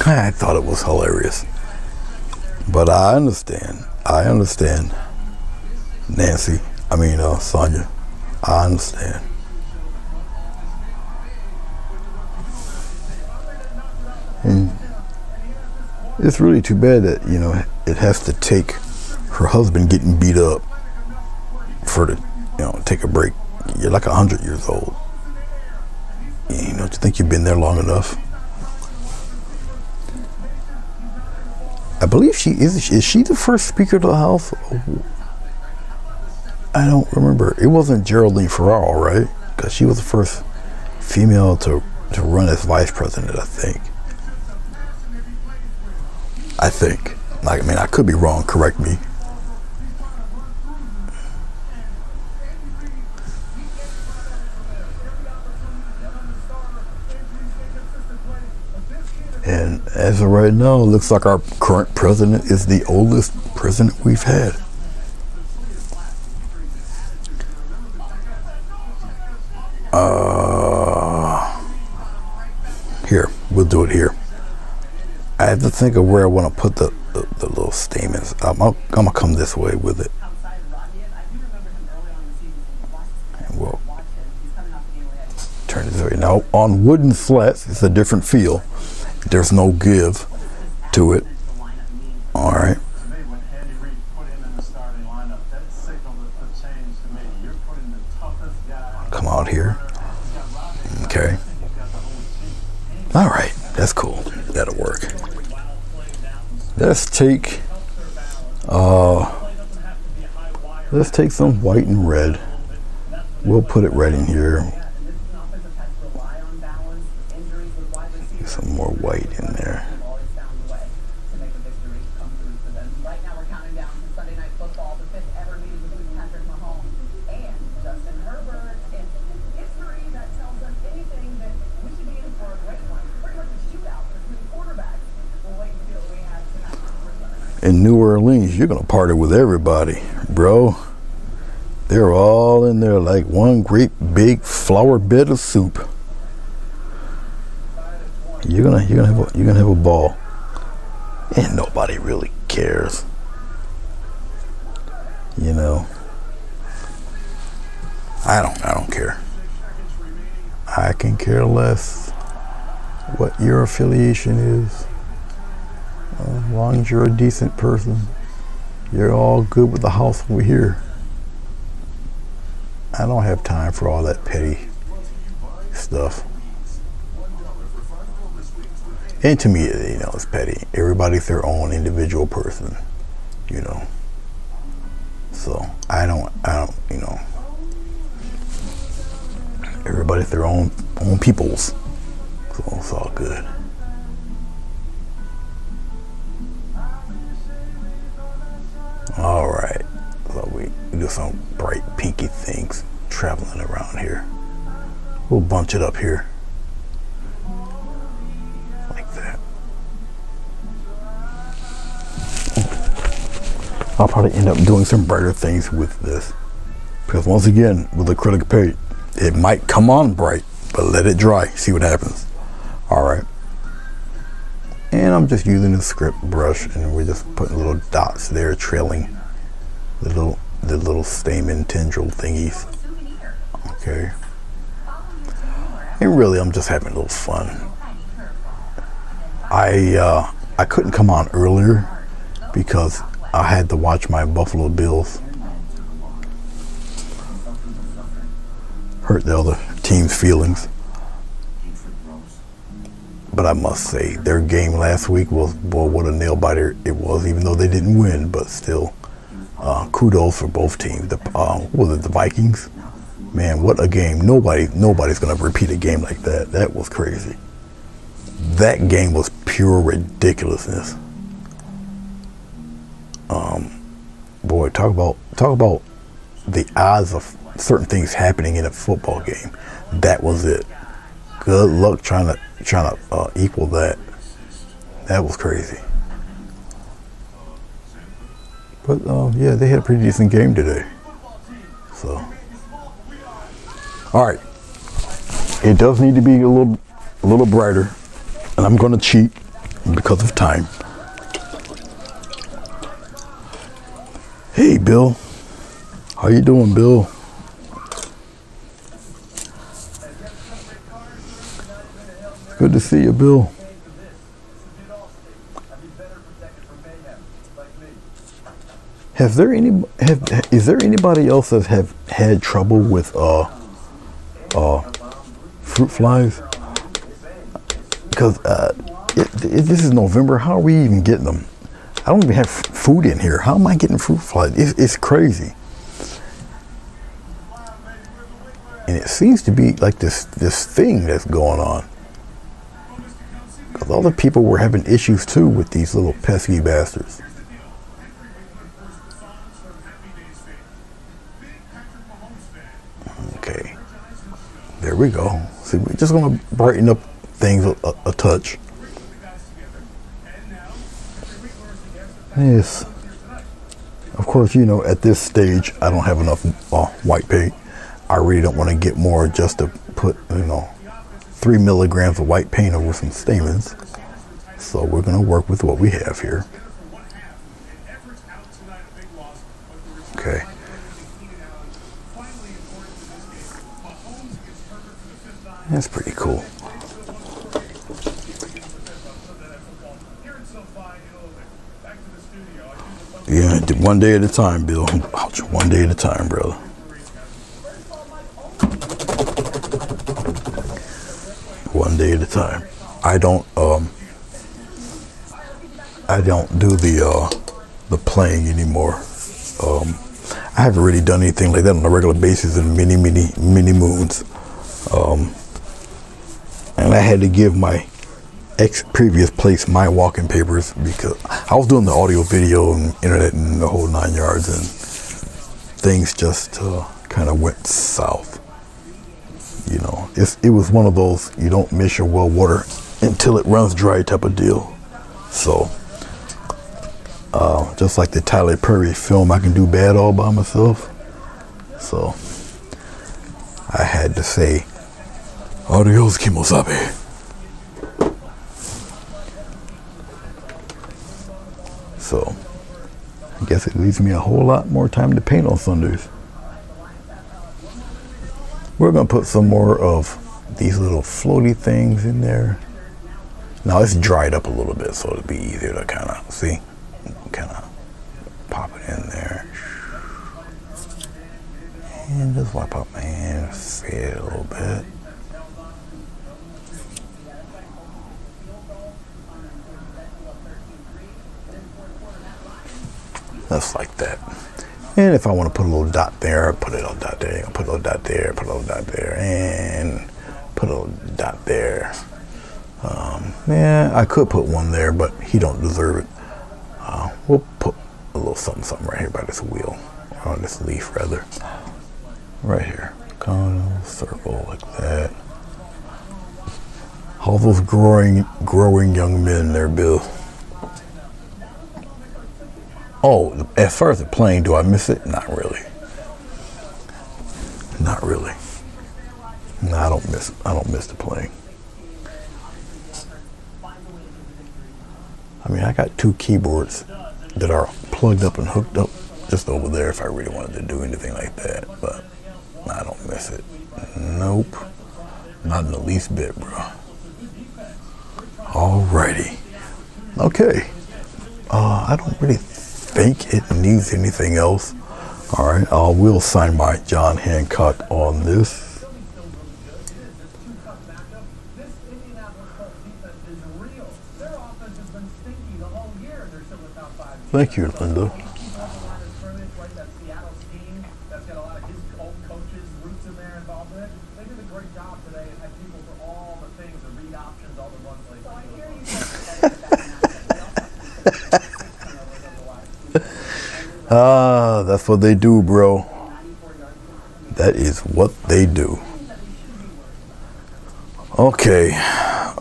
[SPEAKER 1] I thought it was hilarious, but I understand. Nancy, Sonia, I understand. And it's really too bad that, it has to take her husband getting beat up for to, take a break. You're like 100 years old. Don't you think you've been there long enough? I believe is she the first Speaker of the House? I don't remember. It wasn't Geraldine Ferraro, right? Because she was the first female to run as vice president, I think. I could be wrong. Correct me. And as of right now, it looks like our current president is the oldest president we've had. Here, we'll do it here. I have to think of where I want to put the little stamens. I'm gonna come this way with it. And we'll turn this way. Now on wooden slats, it's a different feel. There's no give to it. All right. Come out here. Okay. All right. That's cool. That'll work. Let's take some white and red. We'll put it right in here. Get some more white in there. In New Orleans, you're gonna party with everybody, bro. They're all in there like one great big flour bed of soup. You're gonna have a ball, and nobody really cares. I don't care. I can care less what your affiliation is. As long as you're a decent person, you're all good with the house over here. I don't have time for all that petty stuff. And to me, it's petty. Everybody's their own individual person, So I don't, everybody's their own peoples. So it's all good. All right, so we do some bright pinky things traveling around here. We'll bunch it up here like that. I'll probably end up doing some brighter things with this because once again, with acrylic paint, it might come on bright, but let it dry, see what happens. All right. And I'm just using the script brush, and we're just putting little dots there, trailing the little stamen tendril thingies. Okay. And really, I'm just having a little fun. I couldn't come on earlier because I had to watch my Buffalo Bills. Hurt the other team's feelings. But I must say, their game last week was, boy, what a nail biter it was, even though they didn't win, but still, kudos for both teams. The Vikings? Man, what a game. Nobody's going to repeat a game like that. That was crazy. That game was pure ridiculousness. Boy, talk about the odds of certain things happening in a football game. That was it. Good luck trying to equal that. That was crazy. But yeah, they had a pretty decent game today. So, all right. It does need to be a little brighter, and I'm going to cheat because of time. Hey, Bill. How you doing, Bill? Good to see you, Bill. Is there anybody else that have had trouble with fruit flies? Because this is November. How are we even getting them? I don't even have food in here. How am I getting fruit flies? It's crazy. And it seems to be like this thing that's going on. Because other people were having issues too with these little pesky bastards. Okay. There we go. See, we're just going to brighten up things a touch. Yes. Of course, you know, at this stage, I don't have enough white paint. I really don't want to get more just to put, 3 milligrams of white paint over some stamens. So we're going to work with what we have here. Okay. That's pretty cool. Yeah, one day at a time, Bill. Ouch, one day at a time, brother. One day at a time. I don't do the playing anymore. I haven't really done anything like that on a regular basis in many moons. And I had to give my previous place my walking papers because I was doing the audio, video, and internet and the whole 9 yards, and things just kind of went south. You know, it was one of those you don't miss your well water until it runs dry type of deal. So, just like the Tyler Perry film, I can do bad all by myself. So, I had to say, adios, Kimosabe. So, I guess it leaves me a whole lot more time to paint on Sundays. We're going to put some more of these little floaty things in there. Now it's dried up a little bit, so it'll be easier to kind of, see? Kind of pop it in there. And just wipe out my hands, fade it a little bit. Just like that. And if I want to put a little dot there, put a little dot there, put a little dot there, put a little dot there, and put a little dot there. Yeah, I could put one there, but he don't deserve it. We'll put a little something right here by this wheel, or this leaf rather. Right here. Kind of circle like that. All those growing young men there, Bill. Oh, as far as the playing, do I miss it? Not really. Not really. No, I don't miss the playing. I mean, I got 2 keyboards that are plugged up and hooked up just over there if I really wanted to do anything like that, but I don't miss it. Nope. Not in the least bit, bro. Alrighty. Okay. I don't really think it needs anything else. Alright, we'll sign by John Hancock on this. Thank you, Linda. That's what they do, bro. That is what they do. Okay.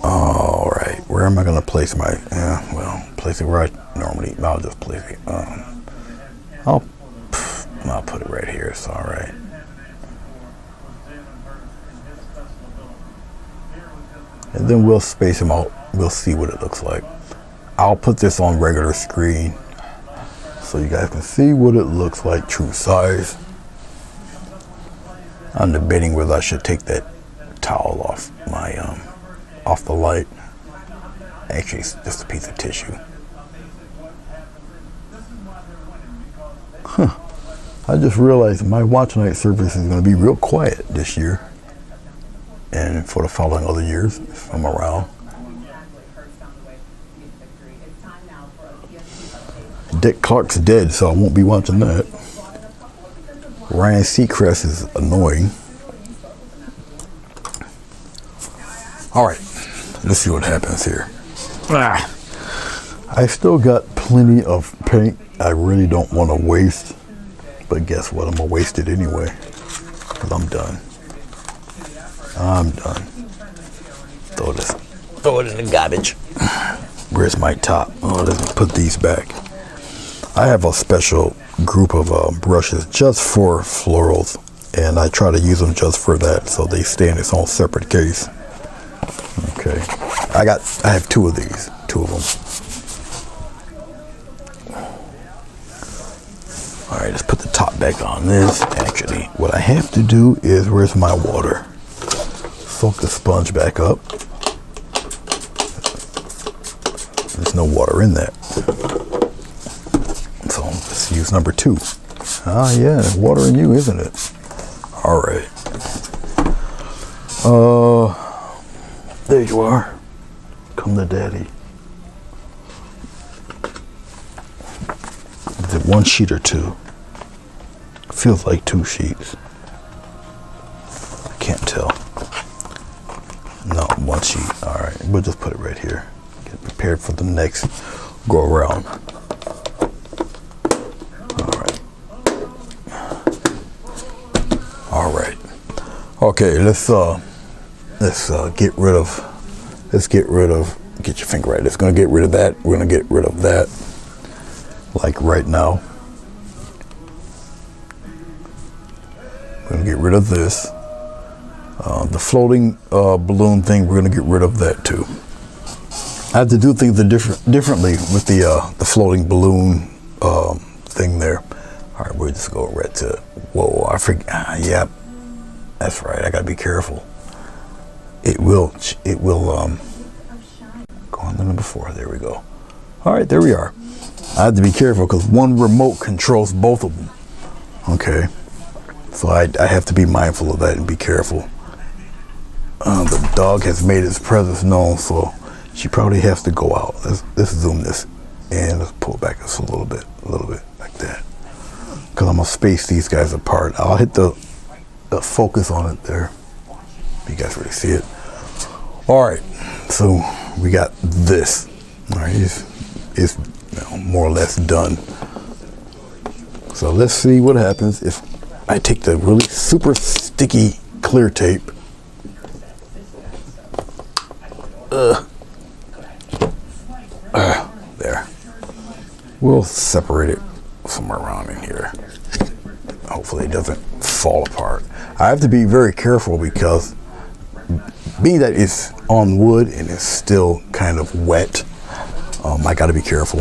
[SPEAKER 1] All right. Where am I going to place my? Place it where I normally. I'll just place it. I'll put it right here. It's all right. And then we'll space them out. We'll see what it looks like. I'll put this on regular screen so you guys can see what it looks like, true size. I'm debating whether I should take that towel off my off the light. Actually, it's just a piece of tissue. I just realized my watch night service is going to be real quiet this year, and for the following other years, if I'm around. Dick Clark's dead, so I won't be watching that. Ryan Seacrest is annoying. All right, let's see what happens here. I still got plenty of paint I really don't want to waste, but guess what? I'm gonna waste it anyway, because I'm done. I'm done. Throw it in the garbage. Where's my top? Oh, let me put these back. I have a special group of brushes just for florals, and I try to use them just for that, so they stay in its own separate case. Okay, I have two of these, two of them. All right, let's put the top back on this. Actually, what I have to do is, where's my water? Soak the sponge back up. There's no water in that. So let's use number 2. Ah, yeah, water in you, isn't it? All right. There you are. Come to daddy. Is it 1 sheet or 2? Feels like 2 sheets. I can't tell. No, 1 sheet. All right, we'll just put it right here. Get prepared for the next go around. All right. Okay, let's get rid of. Get your finger right. It's gonna get rid of that. We're gonna get rid of that. Like right now. We're gonna get rid of this. The floating balloon thing, we're gonna get rid of that too. I have to do things differently with the floating balloon thing there. All right, we'll just go right to. Whoa, I forgot. Yep, that's right. I gotta be careful. It will go on to number 4. There we go. All right, there we are. I have to be careful because one remote controls both of them. Okay, so I have to be mindful of that and be careful. The dog has made its presence known, so she probably has to go out. Let's zoom this and let's pull back just a little bit like that. Because I'm gonna space these guys apart. I'll hit the focus on it there. You guys really see it. All right, so we got this. All right, it's more or less done. So let's see what happens if I take the really super sticky clear tape. There. We'll separate it somewhere around in here. Hopefully it doesn't fall apart. I have to be very careful because being that it's on wood and it's still kind of wet, I got to be careful.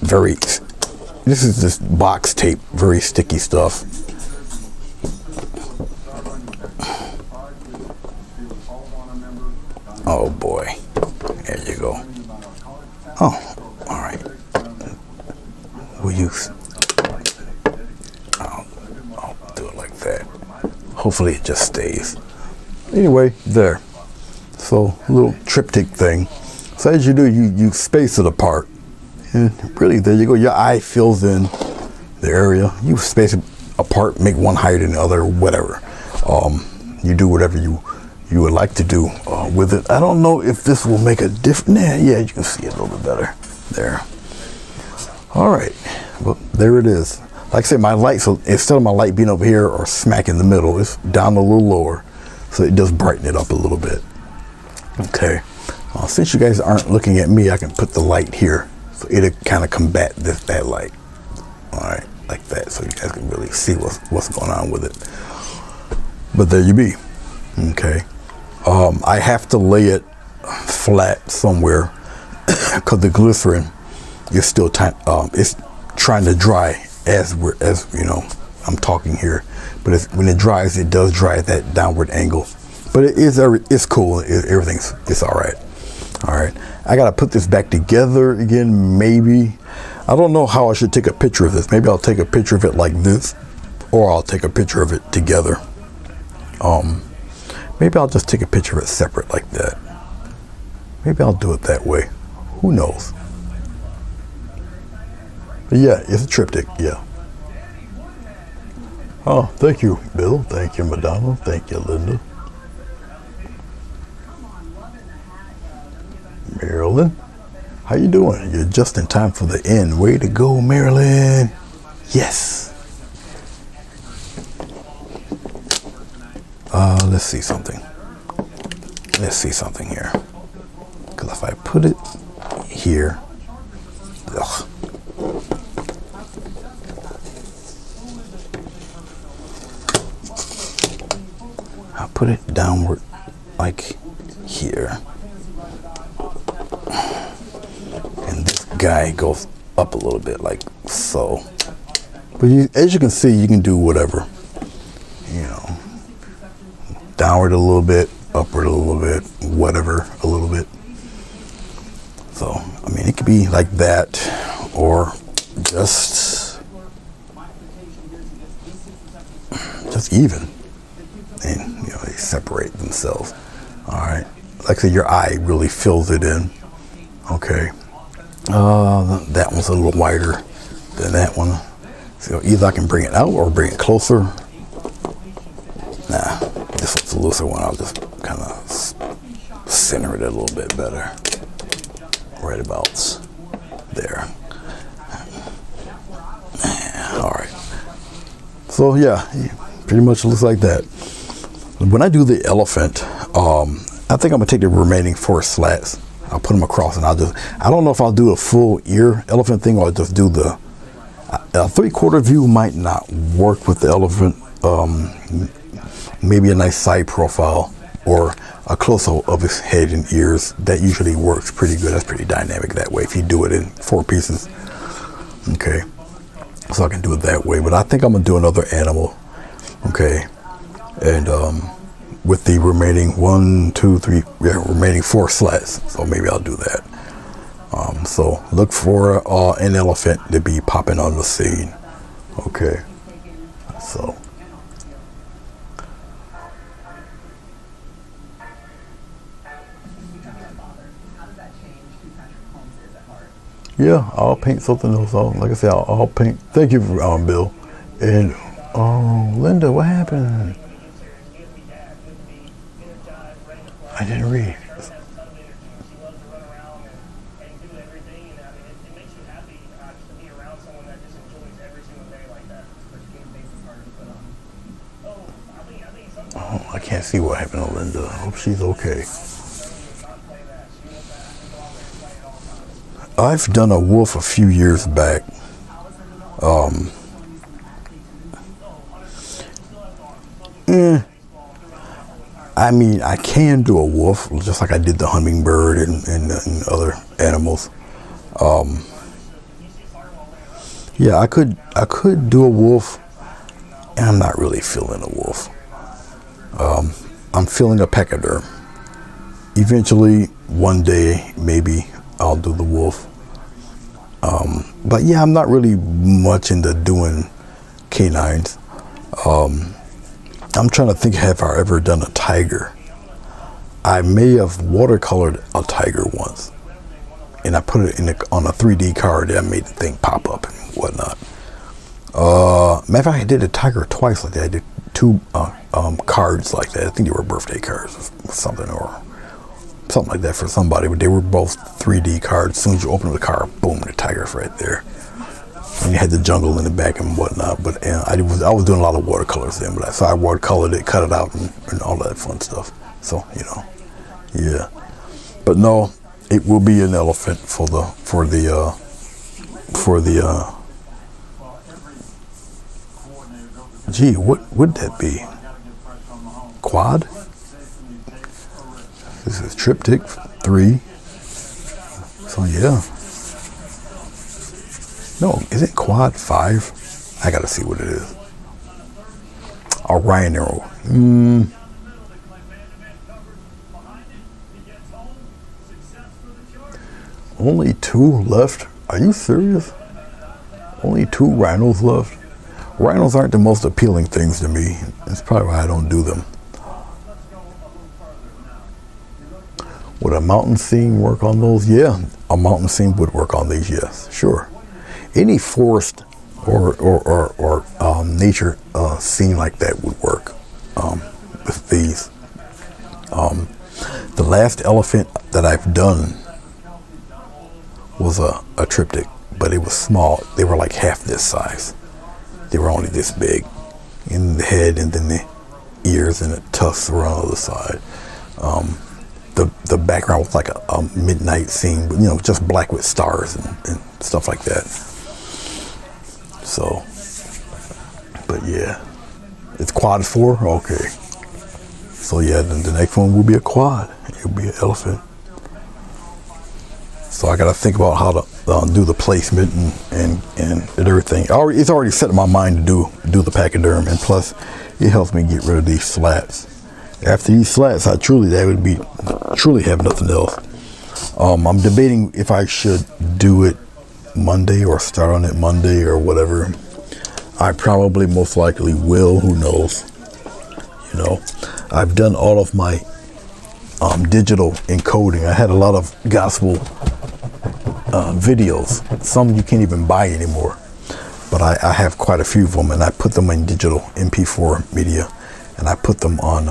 [SPEAKER 1] This is just box tape, very sticky stuff. Oh boy, there you go. Oh, all right. We'll use. I'll do it like that. Hopefully it just stays. Anyway, there. So a little triptych thing. So as you do, you space it apart. And really, there you go. Your eye fills in the area. You space it apart, make one higher than the other, whatever. You do whatever you would like to do with it. I don't know if this will make a difference. Yeah, you can see it a little bit better there. All right, well, there it is. Like I said, my light, so instead of my light being over here or smack in the middle, it's down a little lower. So it does brighten it up a little bit. Okay. Since you guys aren't looking at me, I can put the light here. So it'll kind of combat that light. All right. Like that. So you guys can really see what's going on with it. But there you be. Okay. I have to lay it flat somewhere because the glycerin is still it's trying to dry as you know, I'm talking here. But when it dries, it does dry at that downward angle. But it's cool. It's all right. All right. I got to put this back together again, maybe. I don't know how I should take a picture of this. Maybe I'll take a picture of it like this, or I'll take a picture of it together. Maybe I'll just take a picture of it separate like that. Maybe I'll do it that way. Who knows? But yeah, it's a triptych, yeah. Oh, thank you, Bill. Thank you, Madonna. Thank you, Linda. Marilyn, how you doing? You're just in time for the end. Way to go, Marilyn. Yes. Let's see something. Let's see something here. Because if I put it here, ugh. I'll put it downward like here. And this guy goes up a little bit like so. But as you can see, you can do whatever. You know, downward a little bit, upward a little bit, whatever a little bit. So, I mean, it could be like that, or just even. And, you know, they separate themselves. All right. Like I said, your eye really fills it in. Okay. That one's a little wider than that one. So either I can bring it out or bring it closer. Nah, this one's a looser one. I'll just kind of center it a little bit better. Right about there. All right. So yeah, pretty much looks like that. When I do the elephant, I think I'm gonna take the remaining 4 slats. I'll put them across, and I don't know if I'll do a full ear elephant thing, or I'll just do the a 3/4 view. Might not work with the elephant. Maybe a nice side profile or a close-up of his head and ears. That usually works pretty good. That's pretty dynamic that way if you do it in 4 pieces. Okay, so I can do it that way. But I think I'm gonna do another animal. Okay, and with the remaining remaining 4 slats. So maybe I'll do that. So look for an elephant to be popping on the scene. Okay, so. Yeah, I'll paint something else. Like I said, I'll paint. Thank you, Bill. And Linda, what happened? I didn't read. Oh, I can't see what happened to Linda. I hope she's okay. I've done a wolf a few years back. I mean, I can do a wolf just like I did the hummingbird and other animals. Yeah, I could do a wolf, and I'm not really feeling a wolf. I'm feeling a pachyderm. Eventually, one day, maybe I'll do the wolf. But yeah, I'm not really much into doing canines. I'm trying to think, have I ever done a tiger? I may have watercolored a tiger once, and I put it on a 3D card that made the thing pop up and whatnot. Matter of fact, I did a tiger twice like that. I did 2 cards like that. I think they were birthday cards or something, or something like that for somebody, but they were both 3D cards. As soon as you open the card, boom, the tiger's right there. And you had the jungle in the back and whatnot. But I was doing a lot of watercolors then. So I watercolored it, cut it out, and all that fun stuff. So yeah. But no, it will be an elephant for the gee, what would that be? Quad? This is triptych 3. So yeah. No, is it quad 5? I gotta see what it is. A rhino. Only 2 left? Are you serious? Only 2 rhinos left? Rhinos aren't the most appealing things to me. That's probably why I don't do them. Would a mountain scene work on those? Yeah, a mountain scene would work on these, yes, sure. Any forest or nature scene like that would work with these. The last elephant that I've done was a triptych, but it was small. They were like half this size. They were only this big in the head, and then the ears and the tusks were on the other side. The background was like a midnight scene, but just black with stars and stuff like that. So, but yeah, it's quad 4. Okay. So yeah, then the next one will be a quad. It'll be an elephant. So I got to think about how to do the placement and everything. It's already set in my mind to do the pachyderm, and plus it helps me get rid of these slats. After these slats, I truly have nothing else. I'm debating if I should do it Monday or start on it Monday or whatever. I probably most likely will. Who knows? I've done all of my digital encoding. I had a lot of gospel videos. Some you can't even buy anymore, but I have quite a few of them, and I put them in digital MP4 media, and I put them on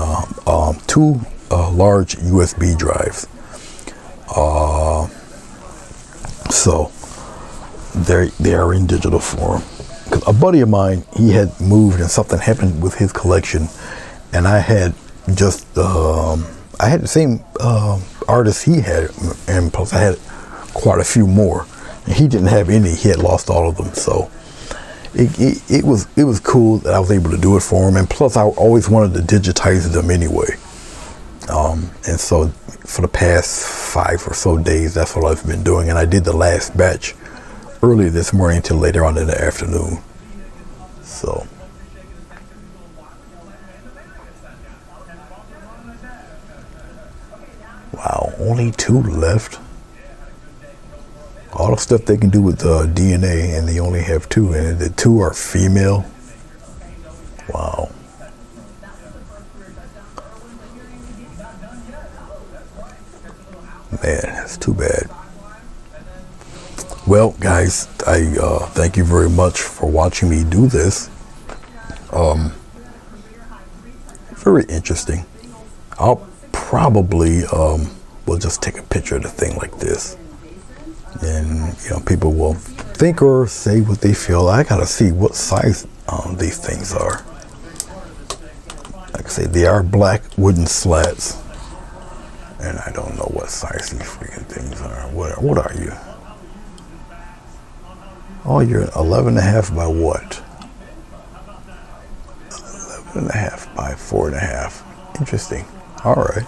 [SPEAKER 1] 2 large USB drives. So they are in digital form. 'Cause a buddy of mine, he had moved and something happened with his collection, and I had just I had the same artist he had, and plus I had quite a few more, and he didn't have any. He had lost all of them. So it was cool that I was able to do it for him, and plus I always wanted to digitize them anyway. And so for the past 5 or so days, that's what I've been doing, and I did the last batch early this morning till later on in the afternoon. So wow, only 2 left. All the stuff they can do with DNA, and they only have 2, and the 2 are female. Wow. Man, that's too bad. Well, guys, I thank you very much for watching me do this. Very interesting. I'll probably will just take a picture of the thing like this, and people will think or say what they feel. I gotta see what size these things are. Like I say, they are black wooden slats, and I don't know what size these freaking things are. What are you? Oh, you're 11.5 by what? 11.5 by 4.5. Interesting. All right.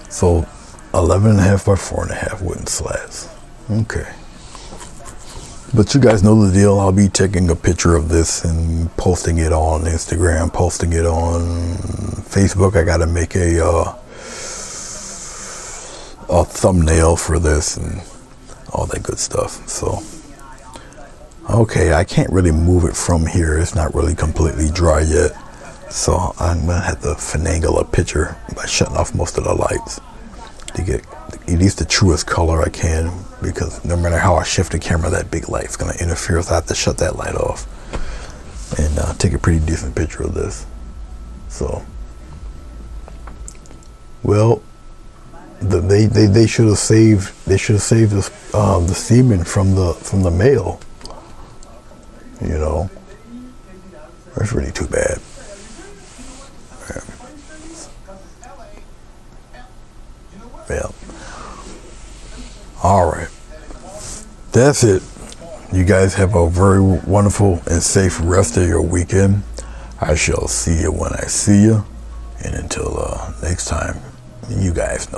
[SPEAKER 1] So 11.5 by 4.5 wooden slats. Okay. But you guys know the deal. I'll be taking a picture of this and posting it on Instagram, posting it on Facebook. I got to make a thumbnail for this and all that good stuff. So, okay, I can't really move it from here. It's not really completely dry yet. So I'm going to have to finagle a picture by shutting off most of the lights to get at least the truest color I can, because no matter how I shift the camera, that big light's going to interfere, so I have to shut that light off and take a pretty decent picture of this. So, well, they should have saved this the semen from the male. You know, that's really too bad. Yeah. All right. That's it. You guys have a very wonderful and safe rest of your weekend. I shall see you when I see you. And until next time, you guys know.